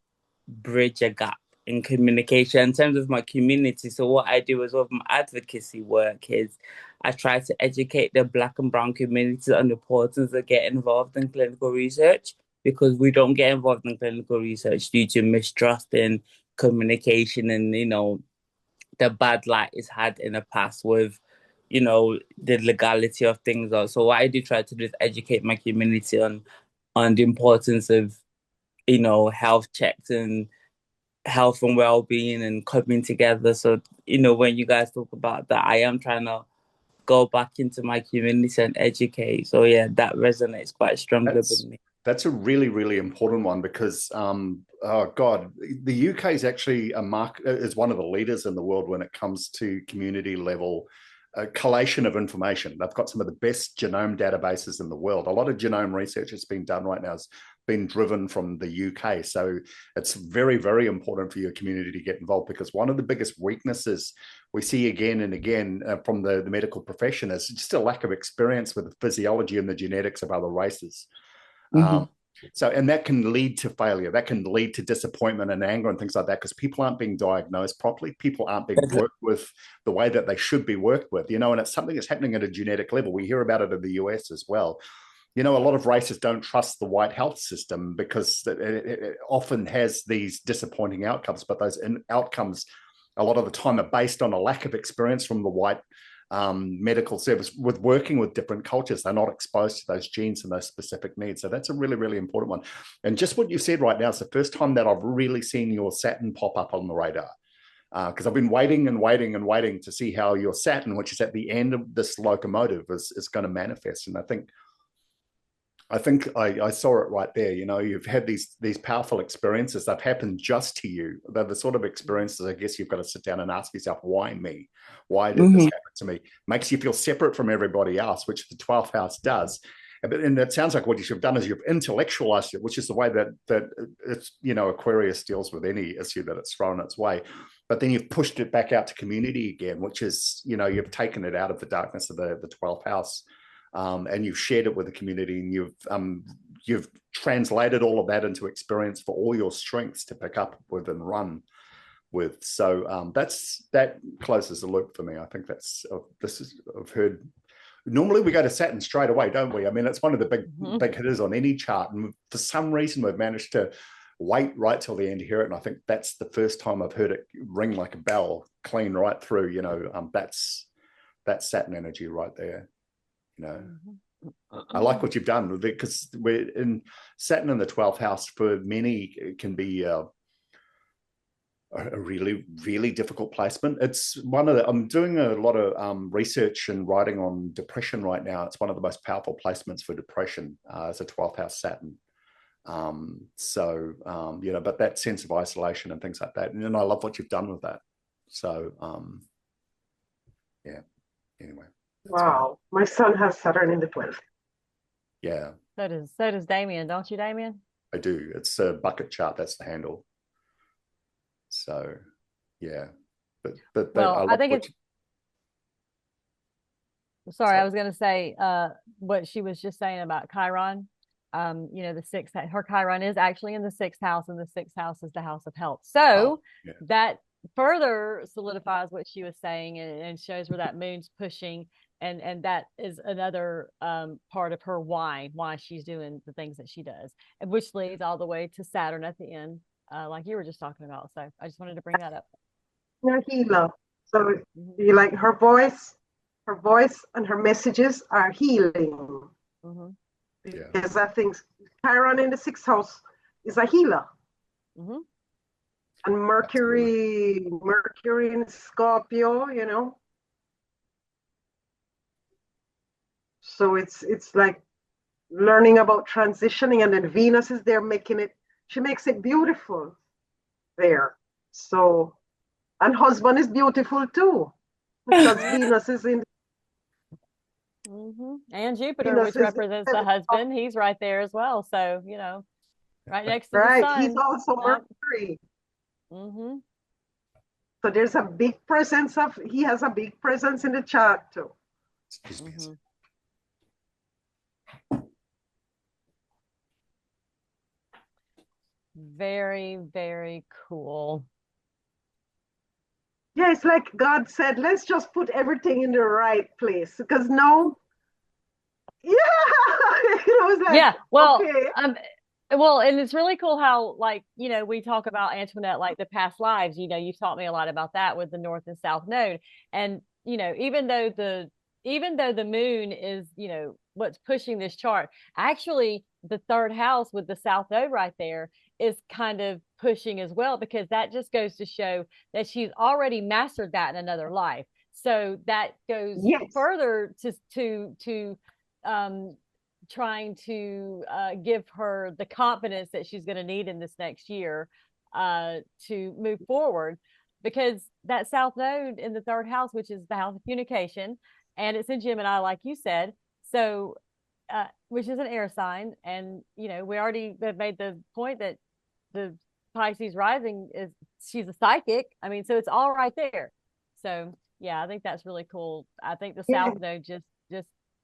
bridge a gap in communication in terms of my community. So what I do as well with my advocacy work is I try to educate the Black and Brown community on the importance of getting involved in clinical research, because we don't get involved in clinical research due to mistrust in communication and, the bad light it's had in the past with, the legality of things. So what I do try to do is educate my community on the importance of, health checks and health and well-being and coming together. So, when you guys talk about that, I am trying to go back into my community and educate. So yeah, that resonates quite strongly with me. That's a really, really important one, because oh God, the UK is actually is one of the leaders in the world when it comes to community level a collation of information. They've got some of the best genome databases in the world. A lot of genome research that's been done right now has been driven from the UK. So it's very, very important for your community to get involved, because one of the biggest weaknesses we see again and again from the medical profession is just a lack of experience with the physiology and the genetics of other races. And that can lead to failure. That can lead to disappointment and anger and things like that, because people aren't being diagnosed properly. People aren't being worked with the way that they should be worked with, and it's something that's happening at a genetic level. We hear about it in the US as well. A lot of races don't trust the white health system because it often has these disappointing outcomes, but those outcomes a lot of the time are based on a lack of experience from the white medical service with working with different cultures. They're not exposed to those genes and those specific needs. So that's a really, really important one. And just what you said right now is the first time that I've really seen your Saturn pop up on the radar, because I've been waiting to see how your Saturn, which is at the end of this locomotive, is going to manifest. And I think I saw it right there. You've had these powerful experiences. They've happened just to you. They're the sort of experiences, I guess, you've got to sit down and ask yourself, why me? Why did this happen to me? Makes you feel separate from everybody else, which the 12th house does. And it sounds like what you should have done is you've intellectualized it, which is the way that it's, Aquarius deals with any issue that it's thrown its way. But then you've pushed it back out to community again, which is, you've taken it out of the darkness of the 12th house. And you've shared it with the community, and you've translated all of that into experience for all your strengths to pick up with and run with. So that closes the loop for me. I think I've heard. Normally we go to Saturn straight away, don't we? I mean, it's one of the big hitters on any chart, and for some reason we've managed to wait right till the end to hear it. And I think that's the first time I've heard it ring like a bell, clean right through. That's Saturn energy right there. I like what you've done, because we're in Saturn in the 12th house. For many, it can be a really, really difficult placement. It's I'm doing a lot of research and writing on depression right now. It's one of the most powerful placements for depression as a 12th house Saturn. But that sense of isolation and things like that. And I love what you've done with that. So, anyway. Wow, my son has Saturn in the 12th. Yeah. So does Damien, don't you, Damien? I do. It's a bucket chart. That's the handle. So, yeah. But I think it's. Sorry, I was going to say what she was just saying about Chiron. The sixth, her Chiron is actually in the 6th house, and the 6th house is the house of health. So that further solidifies what she was saying, and shows where that moon's pushing. And that is another part of her why she's doing the things that she does, which leads all the way to Saturn at the end, like you were just talking about. So I just wanted to bring that up. You're a healer. So you like her voice and her messages are healing. Because I think Chiron in the 6th house is a healer. And Mercury in Scorpio, So it's like learning about transitioning, and then Venus is there she makes it beautiful there. So, and husband is beautiful too, because Venus is in. And Jupiter, Venus which represents the husband, he's right there as well. So, right next to the sun. He's also Mercury. So there's a big presence he has a big presence in the chart too. Excuse me. Very, very cool. Yeah, it's like God said, let's just put everything in the right place, because now, it's like, okay. Well, and it's really cool how, like, we talk about Antoinette, like the past lives. You've taught me a lot about that with the North and South Node, and even though the moon is what's pushing this chart, actually the 3rd house with the South Node right there is kind of pushing as well, because that just goes to show that she's already mastered that in another life. So that goes further to trying to give her the confidence that she's going to need in this next year to move forward. because that South Node in the third house, which is the house of communication, and it's in Gemini, like you said. So, which is an air sign. And, we already have made the point that the Pisces rising she's a psychic. I mean, so it's all right there. So, yeah, I think that's really cool. I think the South Node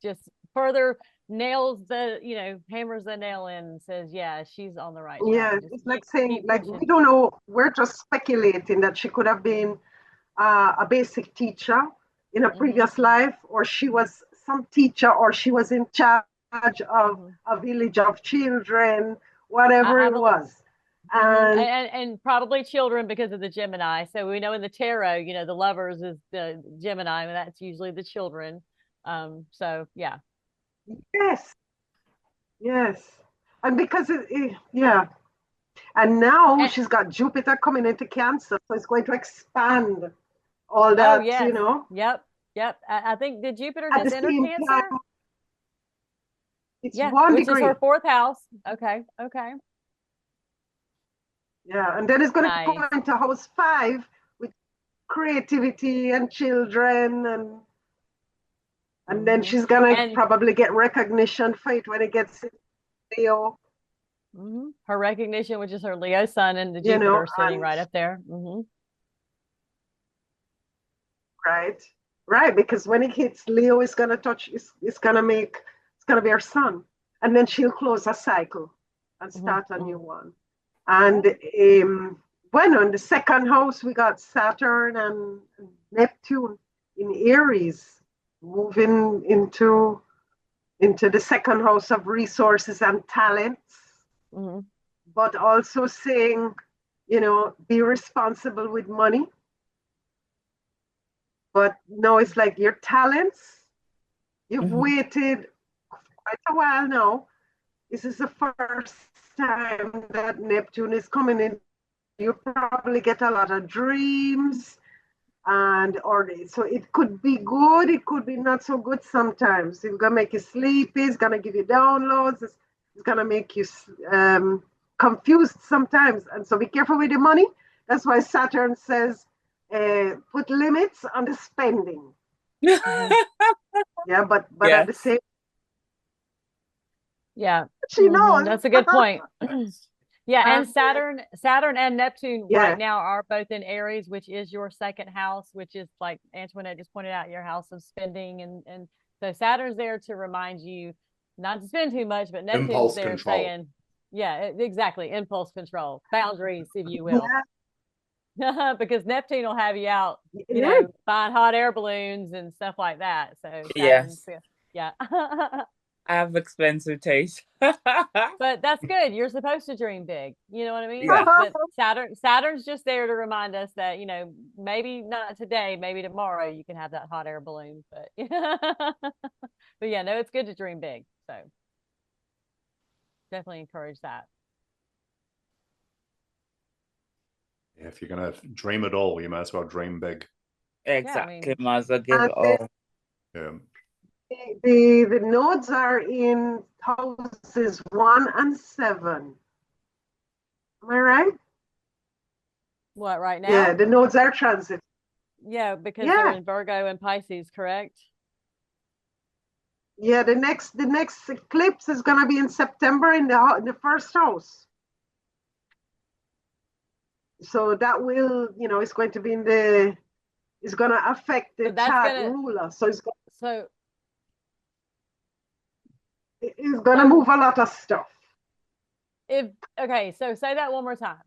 just further nails hammers the nail in and says, yeah, she's on the right track. Yeah, Just it's like saying, like, pushing. we don't know. We're just speculating that she could have been a basic teacher in a previous life, or she was some teacher, or she was in charge of a village of children, whatever it was. And probably children because of the Gemini. So we know in the tarot, the lovers is the Gemini, and that's usually the children. So yeah. Yes. And because yeah. And now she's got Jupiter coming into Cancer, so it's going to expand all that, yes. Yep. I think did Jupiter just enter Cancer? Time, it's 1 degree. Which is her fourth house. Okay. Yeah, and then it's going to go into house 5 with creativity and children, and then she's going to probably get recognition for it when it gets Leo. Her recognition, which is her Leo sun, and the Jupiter sitting right up there. Right, because when it hits Leo, it's going to touch. It's going to be her sun, and then she'll close a cycle and start a new one. And in the second house, we got Saturn and Neptune in Aries, moving into the second house of resources and talents, but also saying, be responsible with money. But now it's like your talents, you've waited quite a while now. This is the first time that Neptune is coming in. You probably get a lot of dreams, so it could be good, it could be not so good sometimes. It's gonna make you sleepy, it's gonna give you downloads, it's gonna make you confused sometimes. And so be careful with the money. That's why Saturn says put limits on the spending. Yeah, but at the same. Yeah, she knows. That's a good point. Yeah, and Saturn and Neptune right now are both in Aries, which is your second house, which is, like Antoinette just pointed out, your house of spending, and so Saturn's there to remind you not to spend too much, but Neptune's there saying, exactly, impulse control, boundaries, if you will. Because Neptune will have you out, buying hot air balloons and stuff like that. So Saturn's, yeah. I have expensive taste. But that's good. You're supposed to dream big. You know what I mean? Yeah. But Saturn's just there to remind us that, maybe not today, maybe tomorrow you can have that hot air balloon. But but yeah, no, it's good to dream big. So definitely encourage that. Yeah, if you're going to dream at all, you might as well dream big. Exactly. Might as well give it all. Yeah. The nodes are in houses 1 and 7. Am I right? What, right now? Yeah, the nodes are transit. Yeah, because they're in Virgo and Pisces, correct? Yeah, the next eclipse is going to be in September in the first house. So that will, it's going to be it's going to affect the chart ruler. So it's going to move a lot of stuff. So say that one more time.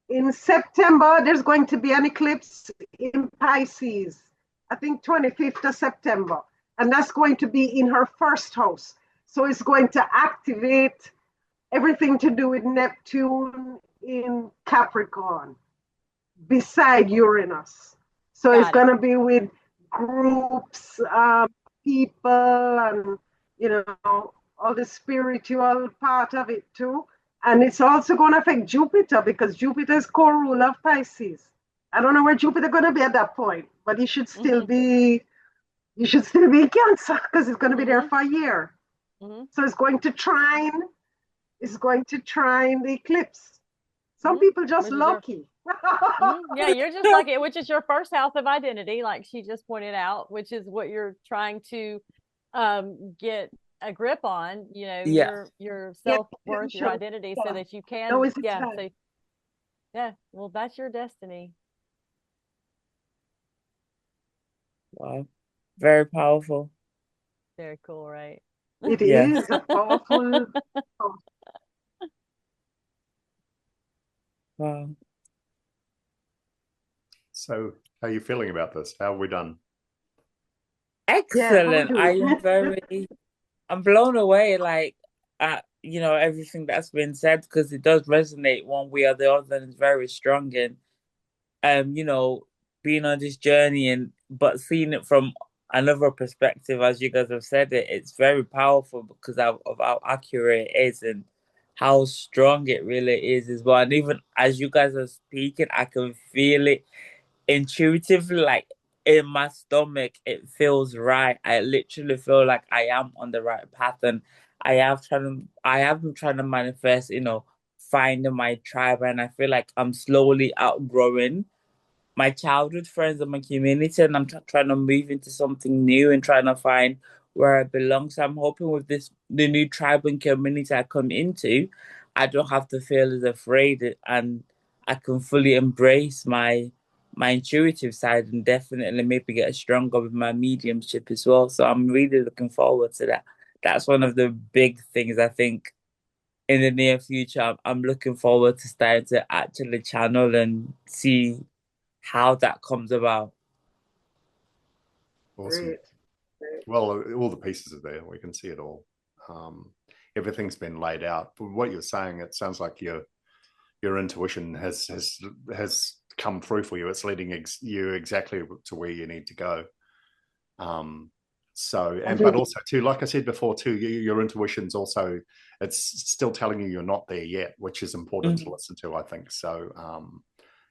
In September, there's going to be an eclipse in Pisces, I think 25th of September. And that's going to be in her first house. So it's going to activate everything to do with Neptune in Capricorn, beside Uranus. So it's going to be with groups, people, and all the spiritual part of it too. And it's also going to affect Jupiter, because Jupiter is co-ruler of Pisces. I don't know where Jupiter going to be at that point, but he should still be Cancer, because it's going to be there for a year. So it's going to trine the eclipse. Some people just Which is lucky. Yeah, you're just lucky, which is your first house of identity, like she just pointed out, which is what you're trying to get a grip on, Yeah. your Yeah, self-worth, your sure. identity, so Yeah. that you can, Now is the yeah, time. so yeah, well, that's your destiny. Wow. Very powerful. Very cool, right? It Yeah. is a powerful. Wow. So, how are you feeling about this? How have we done? Yeah, how we Excellent. doing? I'm blown away, like at everything that's been said, because it does resonate one way or the other, and it's very strong. And being on this journey, but seeing it from another perspective, as you guys have said it, it's very powerful because of how accurate it is and how strong it really is as well. And even as you guys are speaking, I can feel it intuitively, like in my stomach. It feels right. I literally feel like I am on the right path, and I have been trying to manifest, finding my tribe, and I feel like I'm slowly outgrowing my childhood friends and my community, and I'm trying to move into something new and trying to find where I belong. So I'm hoping with the new tribe and community I come into, I don't have to feel as afraid, and I can fully embrace my intuitive side, and definitely maybe get stronger with my mediumship as well. So I'm really looking forward to that. That's one of the big things I think in the near future. I'm looking forward to starting to actually channel and see how that comes about. Awesome. Great. Great. Well, all the pieces are there. We can see it all. Everything's been laid out. But what you're saying, it sounds like your intuition has come through for you. It's leading you exactly to where you need to go. But also too, like I said before too, your intuition's also, it's still telling you you're not there yet, which is important to listen to, I think. So,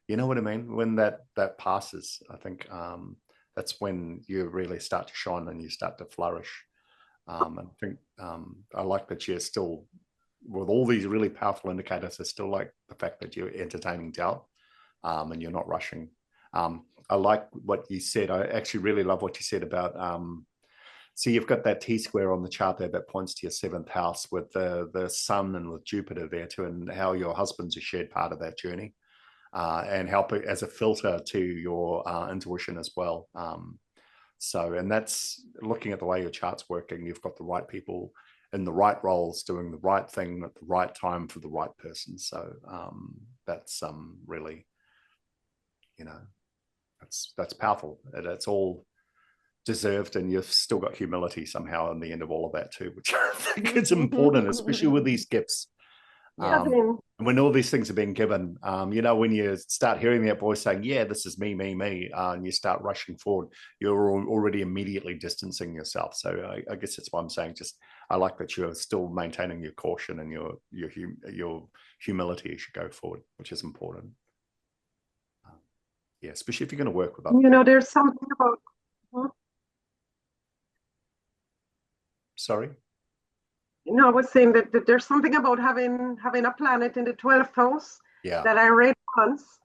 you know what I mean? When that passes, I think that's when you really start to shine and you start to flourish. And I think I like that you're still, with all these really powerful indicators, I still like the fact that you're entertaining doubt and you're not rushing. I like what you said. I actually really love what you said about, so you've got that T-square on the chart there that points to your 7th house with the sun and with Jupiter there too, and how your husband's a shared part of that journey and help it as a filter to your intuition as well. And that's looking at the way your chart's working. You've got the right people in the right roles doing the right thing at the right time for the right person. So that's really, that's powerful. It's all deserved, and you've still got humility somehow in the end of all of that too, which I think is important, especially with these gifts. And when all these things are being given, when you start hearing that voice saying, yeah, this is me, and you start rushing forward, you're already immediately distancing yourself. So I guess that's why I'm saying, just I like that you're still maintaining your caution and your humility as you go forward, which is important. Yeah, especially if you're going to work with other there's something about. Sorry? No, I was saying that there's something about having a planet in the 12th house that I read once,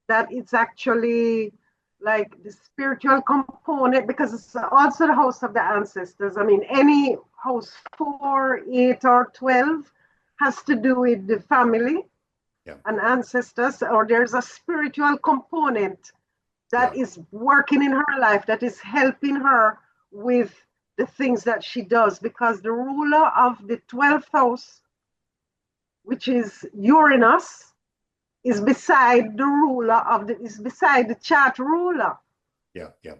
that it's actually like the spiritual component, because it's also the house of the ancestors. I mean, any house 4, 8, or 12 has to do with the family and ancestors, or there's a spiritual component that is working in her life, that is helping her with the things that she does, because the ruler of the 12th house, which is Uranus, is beside the chart ruler. Yeah. So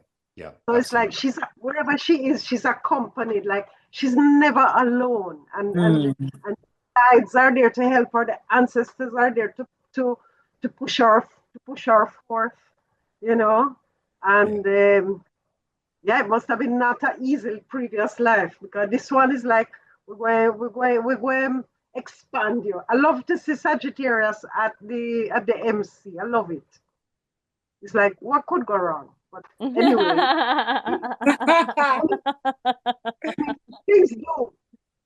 absolutely. it's like wherever she is, she's accompanied, like she's never alone, and guides are there to help her, the ancestors are there to push her forth, and it must have been not an easy previous life, because this one is like, we're going to expand you. I love to see Sagittarius at the MC. I love it. It's like, what could go wrong? But anyway,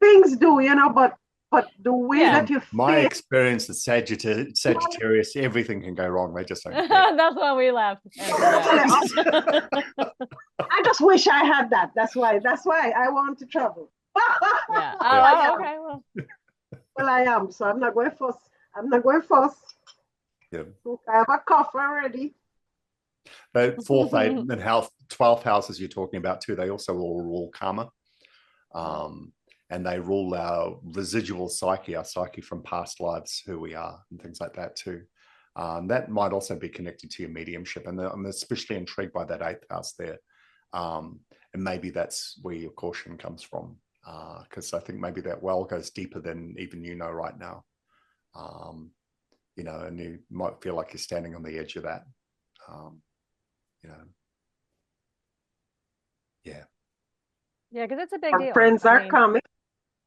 things do, but But the way Yeah. that you My feel, experience is Sagittarius, everything can go wrong. They just don't care. That's why we laughed. I just wish I had that. That's why I want to travel. Yeah. Yeah. Oh, okay. Well, Well, I am, so I'm not going first. I'm not going first. Yeah. I have a cough already. The fourth, and health, 12th houses you're talking about too, they also all rule karma. And they rule our residual psyche, our psyche from past lives, who we are, and things like that too. That might also be connected to your mediumship. And I'm especially intrigued by that 8th house there. And maybe that's where your caution comes from. Because I think maybe that well goes deeper than even you know right now. You know, and you might feel like you're standing on the edge of that. You know, yeah. yeah, because it's a big Our deal. friends I are mean, coming.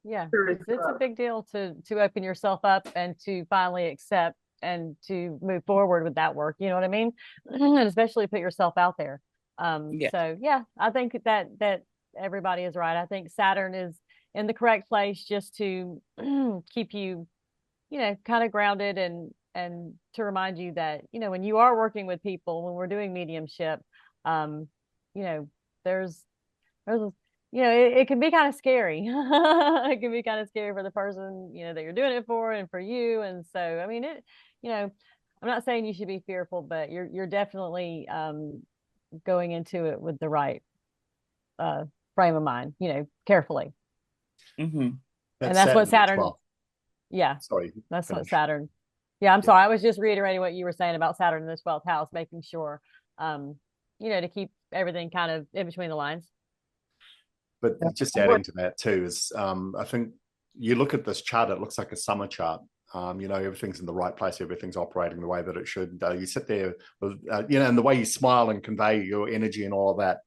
yeah, Very it's a big deal to open yourself up and to finally accept and to move forward with that work. You know what I mean? And especially put yourself out there. Yeah. So yeah, I think that everybody is right. I think Saturn is in the correct place just to keep you, you know, kind of grounded and to remind you that, you know, when you are working with people, when we're doing mediumship, you know, there's you know, it can be kind of scary. It can be kind of scary for the person, you know, that you're doing it for and for you. And so, I mean, you know, I'm not saying you should be fearful, but you're definitely going into it with the right frame of mind, you know, carefully. Mm-hmm. And that's what Saturn, 12th. yeah, Sorry. that's finish. what Saturn. Yeah, I'm sorry. I was just reiterating what you were saying about Saturn in the 12th house, making sure, you know, to keep everything kind of in between the lines. But just adding to that too is, I think you look at this chart, it looks like a summer chart. You know, everything's in the right place, everything's operating the way that it should. You sit there with, you know, and the way you smile and convey your energy and all of that,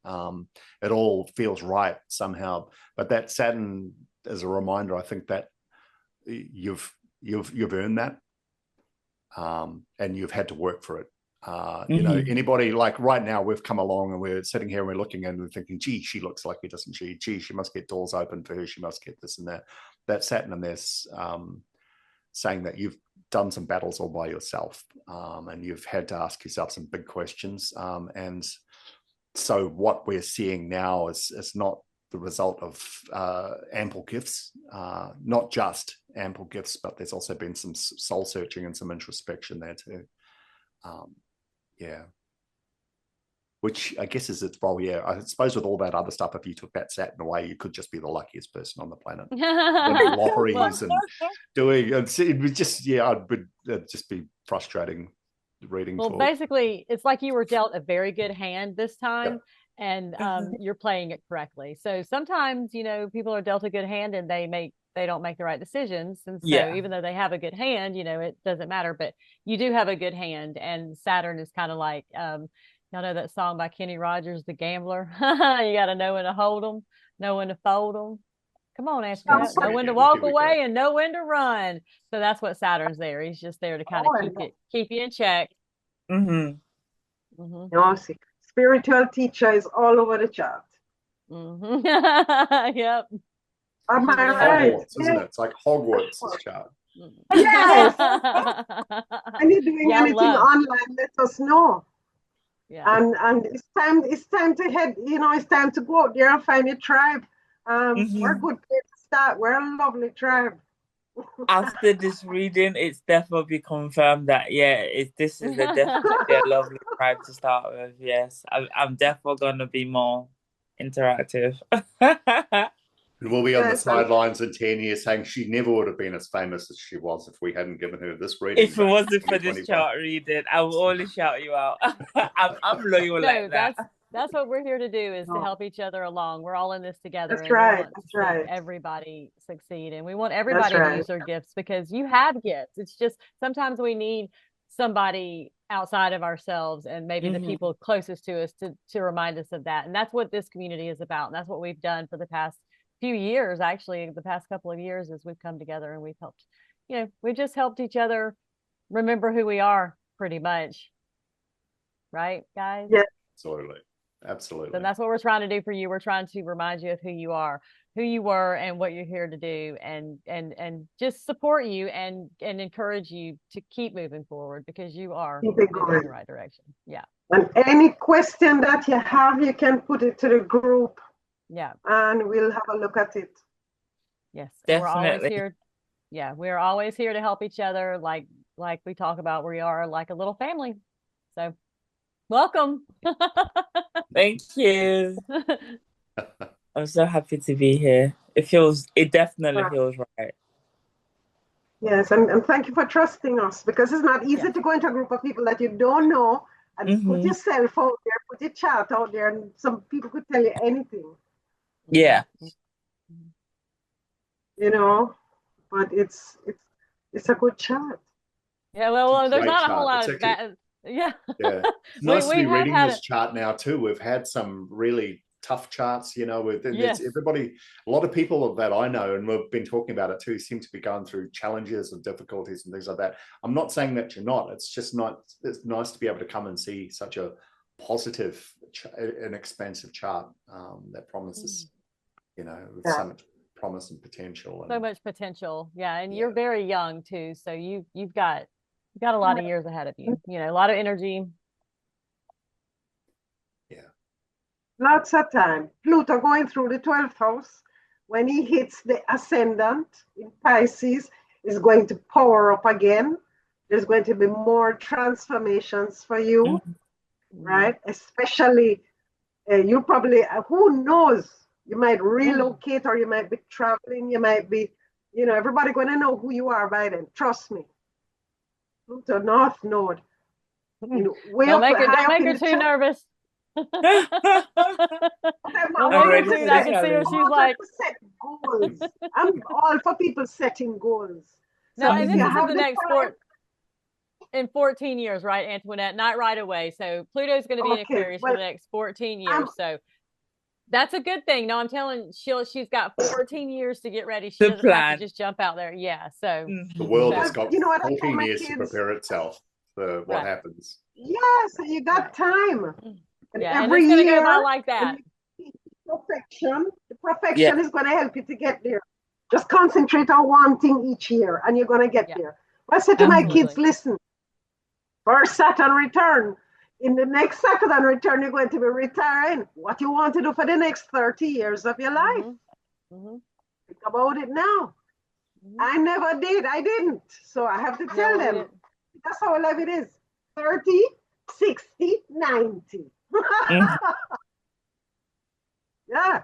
it all feels right somehow. But that Saturn, as a reminder, I think that you've earned that, and you've had to work for it. You know, anybody, like right now, we've come along and we're sitting here and we're looking and we're thinking, gee, she looks lucky, doesn't she? Gee, she must get doors open for her. She must get this and that. That's Saturn in this, saying that you've done some battles all by yourself, and you've had to ask yourself some big questions. And so what we're seeing now is not the result of ample gifts, not just ample gifts, but there's also been some soul searching and some introspection there too. Yeah, which I guess is its role. Yeah, I suppose with all that other stuff, if you took that Saturn away, you could just be the luckiest person on the planet. Winning lotteries and doing it would just, yeah, it'd just be frustrating reading. Well, basically, it's like you were dealt a very good hand this time, and you're playing it correctly. So sometimes, you know, people are dealt a good hand and they don't make the right decisions. And so even though they have a good hand, you know, it doesn't matter, but you do have a good hand. And Saturn is kind of like, y'all know that song by Kenny Rogers, The Gambler? You got to know when to hold them, know when to fold them. Come on, Ashley, know when to walk away and know when to run. So that's what Saturn's there. He's just there to kind of keep you in check. Mm-hmm. Mm-hmm. No, see, spiritual teacher is all over the chart. Mm-hmm. Yep. Am I right? Hogwarts, isn't it? It's like Hogwarts, this chart. Yes. And you're doing anything online, let us know. Yeah. And it's time to head, you know, it's time to go out there and find your tribe. We're a good place to start. We're a lovely tribe. After this reading, it's definitely confirmed that this is definitely a lovely tribe to start with. Yes, I'm definitely gonna be more interactive. And we'll be on the sidelines in 10 years saying she never would have been as famous as she was if we hadn't given her this reading. If it wasn't for this chart reading, I will only shout you out. I'm loyal like that. That's what we're here to do, is to help each other along. We're all in this together. That's right. That's right. Everybody succeed, and we want everybody to use their gifts, because you have gifts. It's just sometimes we need somebody outside of ourselves and maybe the people closest to us to remind us of that. And that's what this community is about. And that's what we've done for the past few years, actually, the past couple of years, as we've come together and we've helped, you know, we've just helped each other remember who we are, pretty much. Right, guys? Yeah. Absolutely. And that's what we're trying to do for you. We're trying to remind you of who you are. who you were and what you're here to do, and just support you and encourage you to keep moving forward, because you are moving in the right direction. Yeah. And any question that you have, you can put it to the group. Yeah. And we'll have a look at it. Yes. Definitely. We're always here. Yeah, we're always here to help each other. Like we talk about, we are like a little family. So welcome. Thank you. I'm so happy to be here. It definitely feels right. Yes, and thank you for trusting us, because it's not easy to go into a group of people that you don't know and put yourself out there, put your chart out there, and some people could tell you anything. Yeah. You know, but it's a good chart. Yeah, well, there's not a whole lot of that. Yeah. It's nice to be reading this chart now too. We've had some really tough charts, you know, with everybody, a lot of people that I know, and we've been talking about it too, seem to be going through challenges and difficulties and things like that. I'm not saying that you're not. It's just not, it's nice to be able to come and see such a positive and expansive chart that promises, you know, with so much promise and potential. And, so much potential. Yeah. And you're very young too. So you've got a lot of years ahead of you, you know, a lot of energy. Lots of time. Pluto going through the 12th house, when he hits the ascendant in Pisces, is going to power up again. There's going to be more transformations for you, right? Especially, you probably, who knows, you might relocate or you might be traveling, you might be, you know, everybody going to know who you are by then. Trust me. Pluto North Node. You know, don't make her too nervous. I can see her. She's like, set goals. I'm all for people setting goals. So and this is in the next 14 years, right, Antoinette? Not right away. So Pluto's going to be in Aquarius for the next 14 years. So that's a good thing. No, I'm telling she's got 14 years to get ready. She doesn't have to just jump out there. Yeah. So the world has got 14 years to prepare itself for what happens. Yeah, so you got time. And every and it's going to go by like that. The perfection is going to help you to get there. Just concentrate on one thing each year, and you're going to get there. I said to my kids, listen, first Saturn return. In the next Saturn return, you're going to be retiring. What you want to do for the next 30 years of your life? Think about it now. I never did. I didn't. So I have to tell them. That's how life it is. 30, 60, 90. Yeah.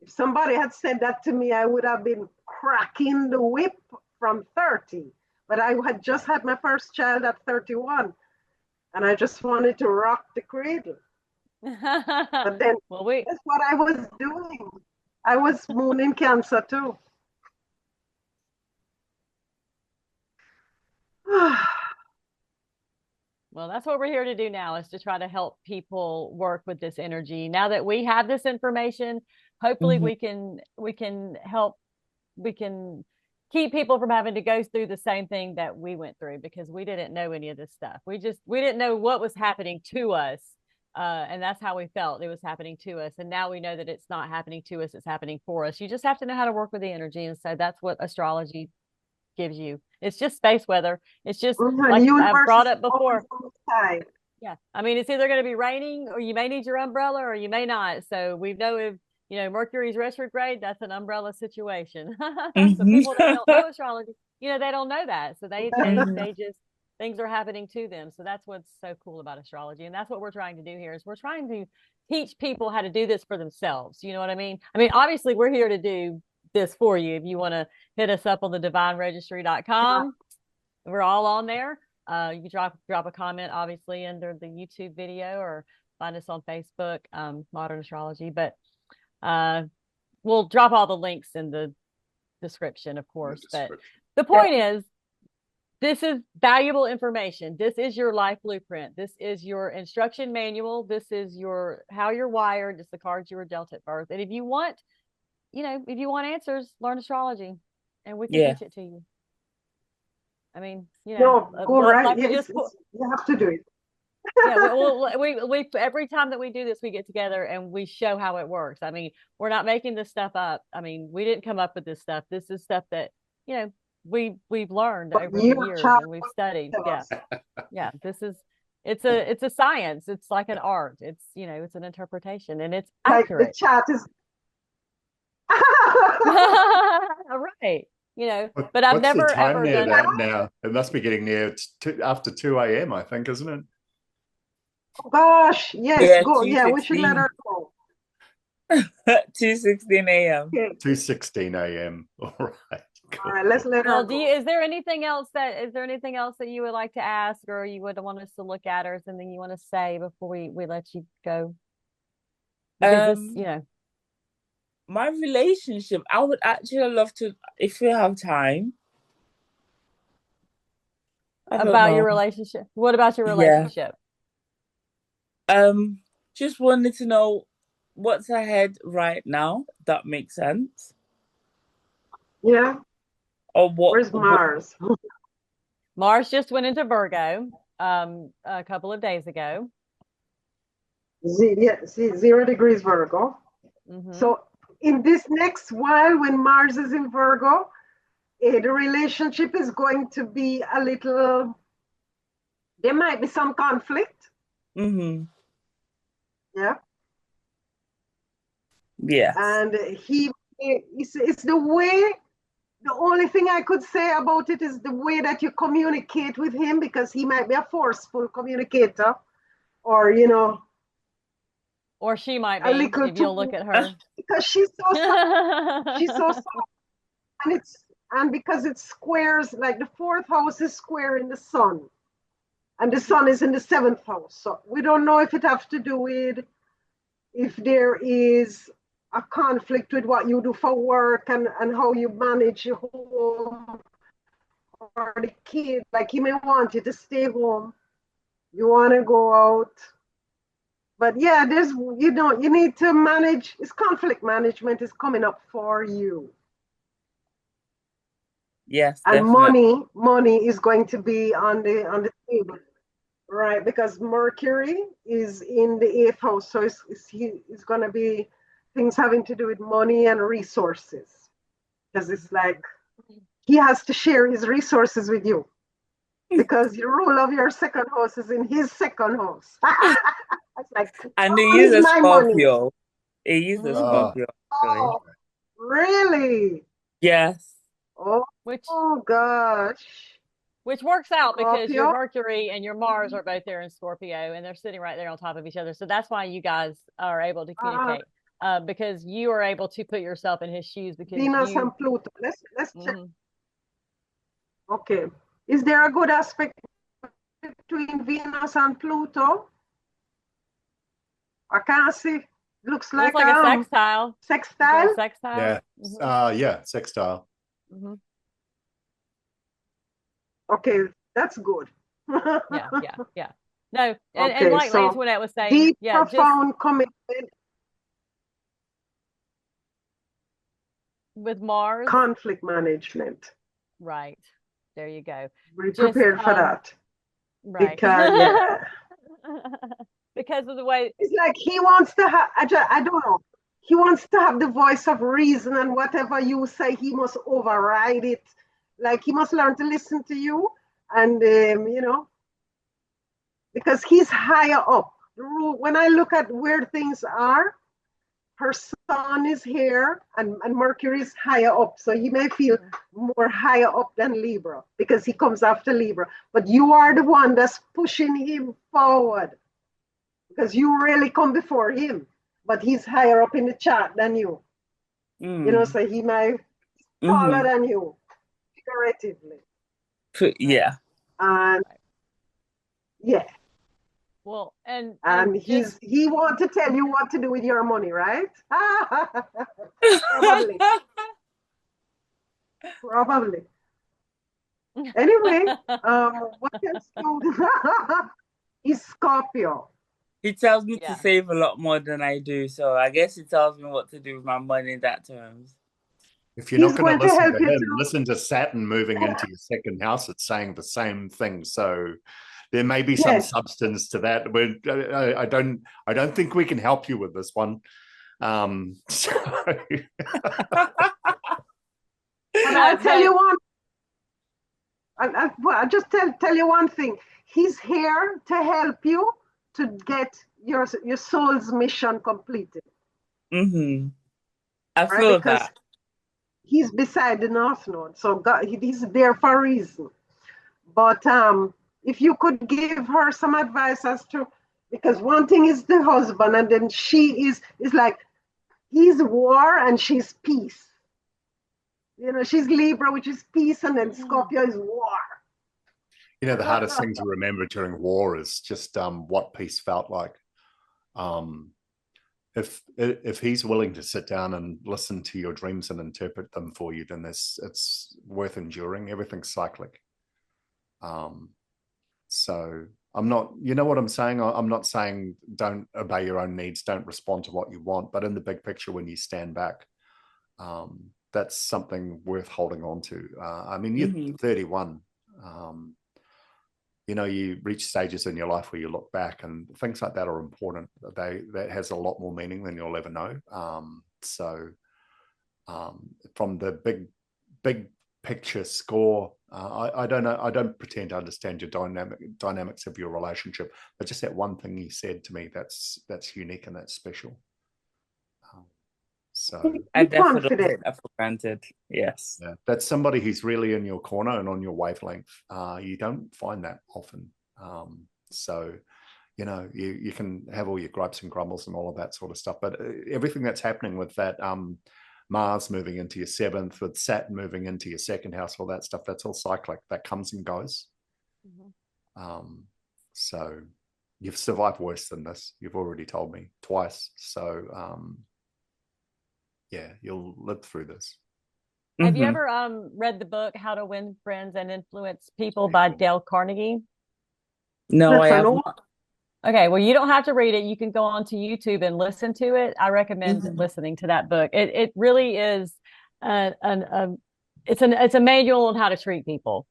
If somebody had said that to me, I would have been cracking the whip from 30. But I had just had my first child at 31, and I just wanted to rock the cradle. But then that's what I was doing. I was moon in Cancer too. Well, that's what we're here to do now, is to try to help people work with this energy. Now that we have this information, hopefully we can help, we can keep people from having to go through the same thing that we went through, because we didn't know any of this stuff. We didn't know what was happening to us. And that's how we felt it was happening to us. And now we know that it's not happening to us, it's happening for us. You just have to know how to work with the energy. And so that's what astrology gives you. It's just space weather. It's just like I've brought up before. Yeah. I mean, it's either going to be raining, or you may need your umbrella, or you may not. So we know if, you know, Mercury's retrograde, that's an umbrella situation. So people that don't know astrology, you know, they don't know that. So they just, things are happening to them. So that's what's so cool about astrology. And that's what we're trying to do here, is we're trying to teach people how to do this for themselves. You know what I mean? I mean, obviously we're here to do this for you. If you want to hit us up on the divineregistry.com, we're all on there. You can drop a comment, obviously, under the YouTube video, or find us on Facebook, Modern Astrology. But we'll drop all the links in the description, of course. But the point is, this is valuable information. This is your life blueprint. This is your instruction manual. This is how you're wired. It's the cards you were dealt at birth. And if you want, you know, if you want answers, learn astrology, and we can teach it to you. I mean, you know, go right. You have to do it. Yeah, we every time that we do this, we get together and we show how it works. I mean, we're not making this stuff up. I mean, we didn't come up with this stuff. This is stuff that, you know, we've learned But over the your years child and we've studied. Yeah. tells. Yeah. It's a science. It's like an art. It's, you know, it's an interpretation and it's Like the accurate. chat is. All right. You know, but I've What's never the time ever near done that now? It must be getting near after 2 a.m., I think, isn't it? Oh gosh, yes, Yeah, go. Yeah, we should let her go. 2:16 a.m. Okay. 2:16 a.m. All right. Cool. All right, let's let her Well, go. is there anything else that you would like to ask or you would want us to look at or something you want to say before we let you go? Because this, you know, my relationship, I would actually love to, if we have time. about your relationship. What about your relationship? Just wanted to know what's ahead right now. If that makes sense. Yeah. Or what? Where's Mars? Mars just went into Virgo a couple of days ago. 0 degrees Virgo. Mm-hmm. So in this next while, when Mars is in Virgo, the relationship is going to be a little. There might be some conflict. Mm-hmm. Yeah. Yes. And it's the way. The only thing I could say about it is the way that you communicate with him, because he might be a forceful communicator, or you know, or she might be if you'll look at her, because she's so soft. She's so soft, and because it squares, like the 4th house is square in the sun, and the sun is in the 7th house. So we don't know if it has to do with if there is a conflict with what you do for work and how you manage your home or the kid. Like you may want you to stay home, you want to go out, but yeah, there's you need to manage. It's conflict management is coming up for you. Yes, and definitely. money is going to be on the table, right? Because Mercury is in the 8th house, so it's going to be things having to do with money and resources, because it's like he has to share his resources with you, because your rule of your 2nd house is in his 2nd house. It's like, and they use a Scorpio. They use a Scorpio. Oh, really? Yes. Oh, gosh. Which works out Scorpio? because your Mercury and your Mars are both there in Scorpio, and they're sitting right there on top of each other. So that's why you guys are able to communicate, because you are able to put yourself in his shoes. Because Venus and Pluto. Let's check. Okay. Is there a good aspect between Venus and Pluto? I can't see. Looks like a sextile. Sextile? Sextile? Yeah. Mm-hmm. Yeah, sextile. Mm-hmm. Okay, that's good. Yeah. No, and like so Antoinette was saying, deep, profound commitment with Mars. Conflict management. Right. There you go. Be prepared for that. Right. Because, because of the way it's like he wants to have, I don't know. He wants to have the voice of reason, and whatever you say, he must override it. Like he must learn to listen to you, and you know, because he's higher up. When I look at where things are, her sun is here and Mercury is higher up. So he may feel more higher up than Libra because he comes after Libra. But you are the one that's pushing him forward because you really come before him. But he's higher up in the chart than you. You know, so he might be taller than you, figuratively. Yeah. And yeah. Well, and he wants to tell you what to do with your money, right? Probably. Probably. Anyway, what else? He's Scorpio. He tells me to save a lot more than I do, so I guess he tells me what to do with my money in that terms. If you're not going to listen to him, listen to Saturn moving into your 2nd house. It's saying the same thing. So there may be some Yes. substance to that. I don't think we can help you with this one. So But I'll tell you one. I'll just tell you one thing. He's here to help you to get your soul's mission completed. Mm-hmm. I Right? feel Because that. he's beside the North Node, so God, he's there for a reason. But if you could give her some advice as to, because one thing is the husband, and then she is like, he's war and she's peace. You know, she's Libra, which is peace, and then Scorpio is war. you know, the hardest thing to remember during war is just what peace felt like. If he's willing to sit down and listen to your dreams and interpret them for you, then it's worth enduring. Everything's cyclic. So I'm not, you know what I'm saying? I'm not saying don't obey your own needs, don't respond to what you want, but in the big picture, when you stand back, that's something worth holding on to. I mean, you're 31. You know, you reach stages in your life where you look back, and things like that are important. That has a lot more meaning than you'll ever know. So from the big picture score, I don't know. I don't pretend to understand your dynamics of your relationship, but just that one thing you said to me, that's unique and that's special. So I definitely don't take that for granted. Yes. Yeah, that's somebody who's really in your corner and on your wavelength. You don't find that often. So, you know, you can have all your gripes and grumbles and all of that sort of stuff, but everything that's happening with that Mars moving into your 7th, with Saturn moving into your 2nd house, all that stuff, that's all cyclic. That comes and goes. So you've survived worse than this. You've already told me twice. So yeah, you'll live through this. Have you ever read the book How to Win Friends and Influence People by Dale Carnegie? No, I haven't. Okay, well, you don't have to read it. You can go onto YouTube and listen to it. I recommend listening to that book. It really is it's a manual on how to treat people.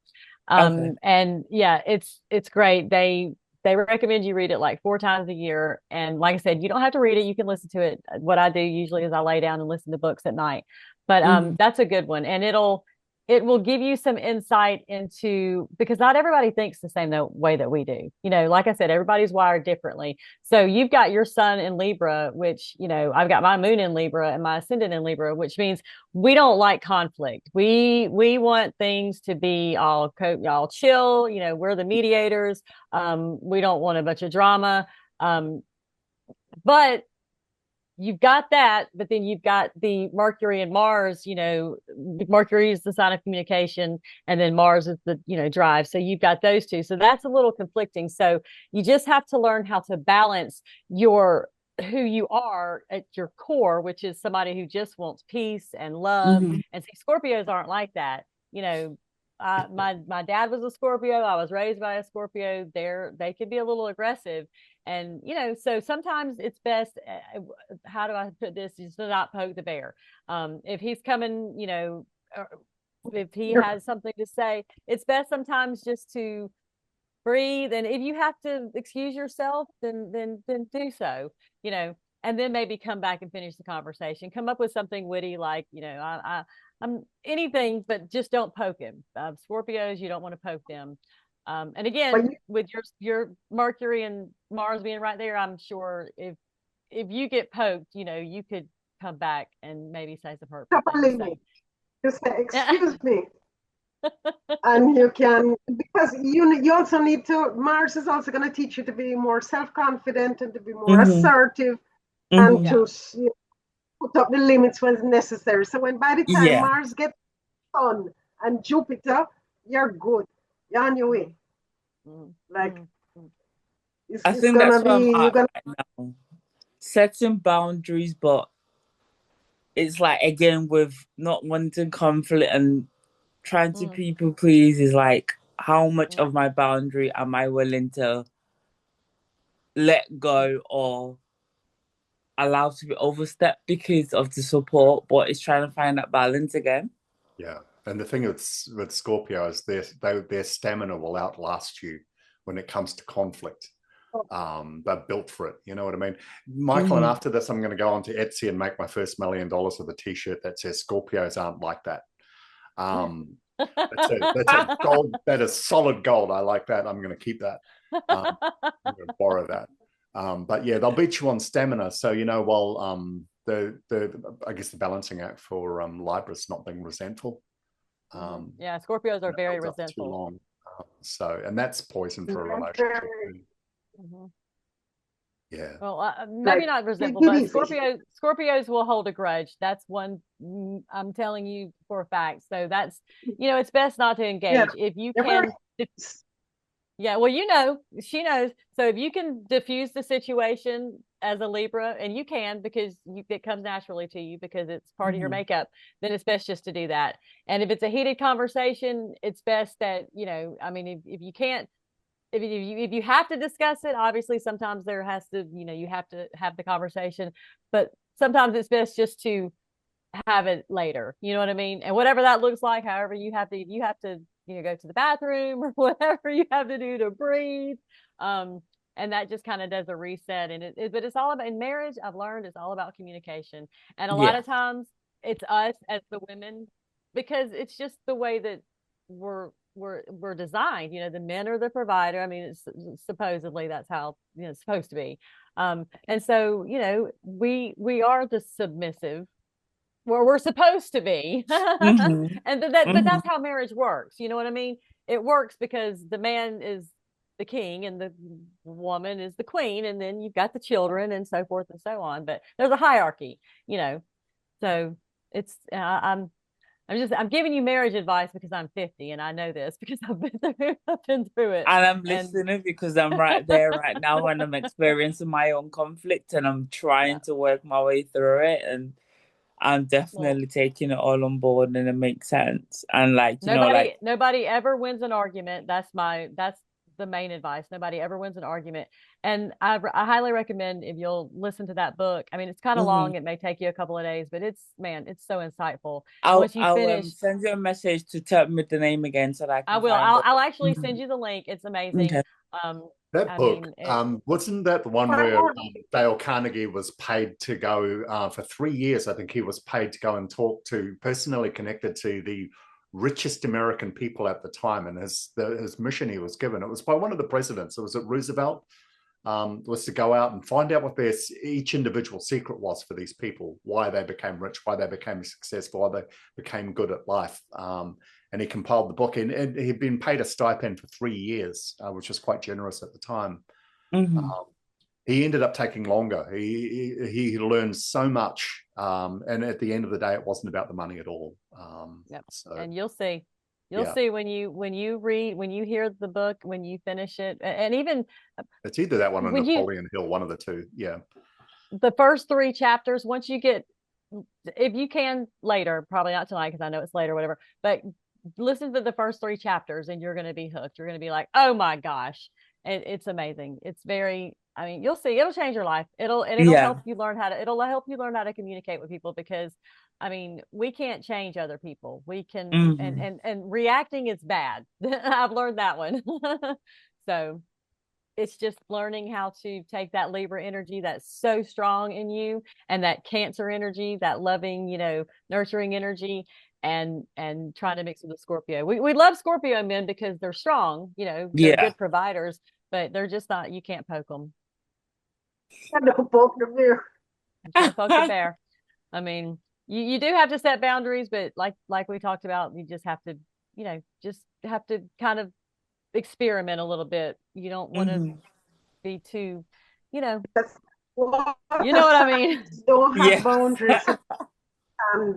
And yeah, it's great. They recommend you read it like 4 times a year. And like I said, you don't have to read it. You can listen to it. What I do usually is I lay down and listen to books at night. But that's a good one. And it will give you some insight into, because not everybody thinks the same way that we do. You know, like I said, everybody's wired differently. So you've got your sun in Libra, which, you know, I've got my moon in Libra and my ascendant in Libra, which means we don't like conflict. We want things to be all chill. You know, we're the mediators. We don't want a bunch of drama. But you've got that, but then you've got the Mercury and Mars. You know, Mercury is the sign of communication, and then Mars is the, you know, drive. So you've got those two. So that's a little conflicting. So you just have to learn how to balance who you are at your core, which is somebody who just wants peace and love. And see, Scorpios aren't like that. You know, my dad was a Scorpio. I was raised by a Scorpio. They could be a little aggressive. And, you know, so sometimes it's best, how do I put this, just to not poke the bear. If he's coming, you know, if he has something to say, it's best sometimes just to breathe. And if you have to excuse yourself, then do so, you know, and then maybe come back and finish the conversation. Come up with something witty, like, you know, I'm anything, but just don't poke him. Scorpios, you don't want to poke them. And again, with your Mercury and Mars being right there, I'm sure if you get poked, you know, you could come back and maybe say some hurtful things. So. Just say, excuse me. And you can, because you also need to, Mars is also going to teach you to be more self-confident and to be more assertive and to put up the limits when necessary. So when by the time Mars gets Sun and Jupiter, you're good. You're on your way. Like, I think that's where I'm at right now. Setting boundaries, but it's like, again, with not wanting conflict and trying to people please, is like, how much of my boundary am I willing to let go or allow to be overstepped because of the support? But it's trying to find that balance again. Yeah. And the thing with Scorpio is their stamina will outlast you when it comes to conflict. They're built for it. You know what I mean? Michael, and after this, I'm going to go on to Etsy and make my first $1 million with a t-shirt that says Scorpios aren't like that. That's a gold. That is solid gold. I like that. I'm going to keep that. I'm going to borrow that. But yeah, they'll beat you on stamina. So, you know, while I guess the balancing act for Libra's not being resentful. Yeah, Scorpios are very resentful. Too long. So, and that's poison for a relationship. Yeah. Well, maybe not resentful, but Scorpios will hold a grudge. That's one I'm telling you for a fact. So that's, you know, it's best not to engage. If you can. Yeah, well, you know, she knows. So if you can diffuse the situation as a Libra, and you can, because it comes naturally to you because it's part of your makeup, then it's best just to do that. And if it's a heated conversation, it's best that, you know, I mean, if you can't, if you have to discuss it, obviously sometimes there has to, you know, you have to have the conversation, but sometimes it's best just to have it later. You know what I mean? And whatever that looks like, however you have to, you know, go to the bathroom or whatever you have to do to breathe. And that just kind of does a reset. And but it's all about, in marriage, I've learned it's all about communication. And a lot of times it's us as the women, because it's just the way that we're designed. You know, the men are the provider. I mean, it's supposedly that's how, you know, it's supposed to be. And so, you know, we are the submissive, where we're supposed to be. And but that's how marriage works. You know what I mean? It works because the man is the king and the woman is the queen, and then you've got the children and so forth and so on. But there's a hierarchy, you know. So it's I'm giving you marriage advice because I'm 50 and I know this because I've been through it. And I'm listening because I'm right there right now and I'm experiencing my own conflict and I'm trying to work my way through it, and I'm definitely taking it all on board, and it makes sense. And like, you know, like, nobody ever wins an argument. That's the main advice. Nobody ever wins an argument. And I highly recommend, if you'll listen to that book. I mean, it's kind of long. It may take you a couple of days, but it's so insightful. I'll send you a message to tell me the name again so that I can I will. I'll actually send you the link. It's amazing. Okay. That book, wasn't that the one where Dale Carnegie was paid to go for 3 years? I think he was paid to go and talk to, personally connected to the richest American people at the time, and his mission he was given. It was by one of the presidents. It was at Roosevelt. Was to go out and find out what each individual secret was for these people, why they became rich, why they became successful, why they became good at life. And he compiled the book, and he'd been paid a stipend for 3 years, which was quite generous at the time. He ended up taking longer. He learned so much, and at the end of the day, it wasn't about the money at all. And you'll see. You'll see when you read, when you hear the book, when you finish it, and even it's either that one or Napoleon Hill, one of the two. Yeah. The first 3 chapters, once you get, if you can later, probably not tonight because I know it's late or whatever, but listen to the first 3 chapters and you're going to be hooked. You're going to be like, oh my gosh. It's amazing. It's very, I mean, you'll see, it'll change your life. It'll help you learn how to communicate with people, because I mean, we can't change other people. We can, and reacting is bad. I've learned that one. So it's just learning how to take that Libra energy that's so strong in you, and that Cancer energy, that loving, you know, nurturing energy, and trying to mix with the Scorpio. We love Scorpio men because they're strong, you know, they're good providers, but they're just not, you can't poke them. Poke the bear. Poke the bear. I mean, you do have to set boundaries, but like we talked about, you just have to, you know, just have to kind of experiment a little bit. You don't want to be too, you know, you know what I mean? Don't have boundaries. And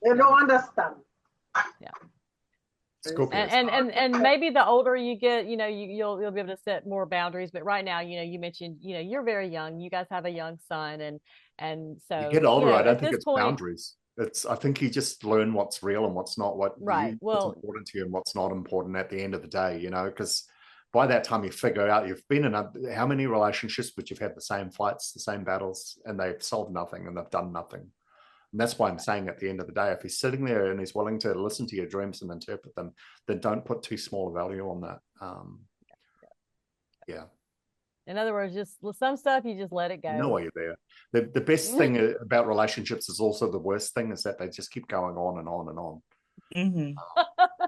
they don't understand. Yeah. And maybe the older you get, you know, you'll be able to set more boundaries. But right now, you know, you mentioned, you know, you're very young. You guys have a young son, and so you get older. You know, I don't think it's boundaries. I think you just learn what's real and what's not, what's important to you and what's not important at the end of the day, you know, because by that time you figure out you've been in how many relationships, but you've had the same fights, the same battles, and they've solved nothing and they've done nothing. And that's why I'm saying at the end of the day, if he's sitting there and he's willing to listen to your dreams and interpret them, then don't put too small a value on that. Yeah. In other words, just some stuff you just let it go. You know why you're there. The best thing about relationships is also the worst thing, is that they just keep going on and on and on.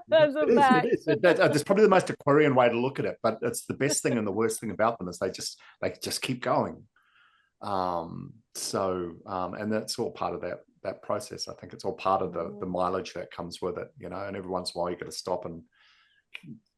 That's a fact. It is. That's probably the most Aquarian way to look at it, but it's the best thing and the worst thing about them is they just keep going. And that's all part of that process. I think it's all part of the mileage that comes with it, you know, and every once in a while you got to stop and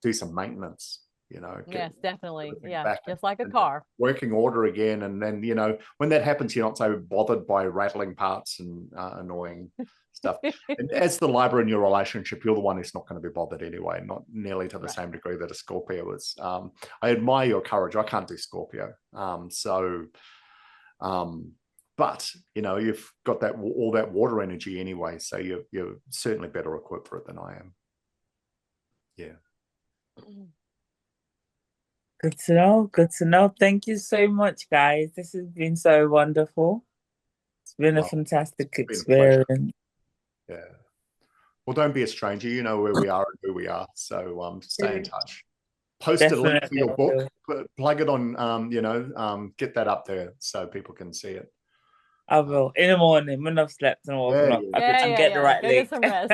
do some maintenance. You know, yes, definitely. Yeah, back just like a car. Working order again. And then, you know, when that happens, you're not so bothered by rattling parts and annoying stuff. And as the Libra in your relationship, you're the one who's not going to be bothered anyway, not nearly to the same degree that a Scorpio is. I admire your courage. I can't do Scorpio. But, you know, you've got all that water energy anyway, so you're certainly better equipped for it than I am. Yeah. Good to know. Good to know. Thank you so much, guys. This has been so wonderful. It's been a fantastic experience. Yeah. Well, don't be a stranger. You know where we are and who we are. So stay in touch. Post a link for your book. Plug it on, get that up there so people can see it. I will. In the morning when I've slept and woken up, I can get the right link. Get some rest.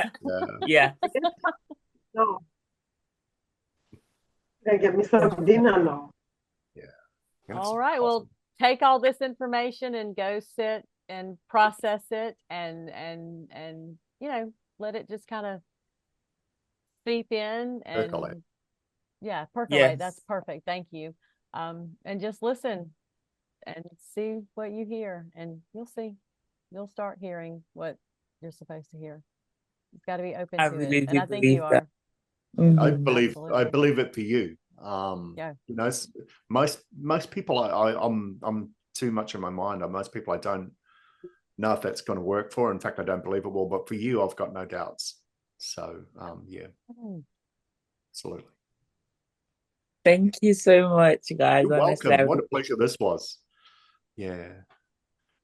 Yeah. No. Gotta get me some dinner now. Yeah. All right. Awesome. Well, take all this information and go sit and process it and you know, let it just kind of seep in and percolate. Yeah, percolate. Yes. That's perfect. Thank you. And just listen and see what you hear, and you'll start hearing what you're supposed to hear. It's got to be open to it, and I think you are. I believe it for you. You know, most people, I'm too much in my mind. Most people I don't know if that's going to work for. In fact, I don't believe it will. But for you, I've got no doubts. So yeah, absolutely. Thank you so much, guys. You're welcome. What a pleasure this was. Yeah.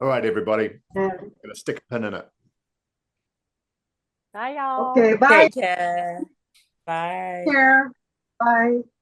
All right, everybody. I'm gonna stick a pin in it. Bye, y'all. Okay, bye. Take care. Bye. Take care. Bye.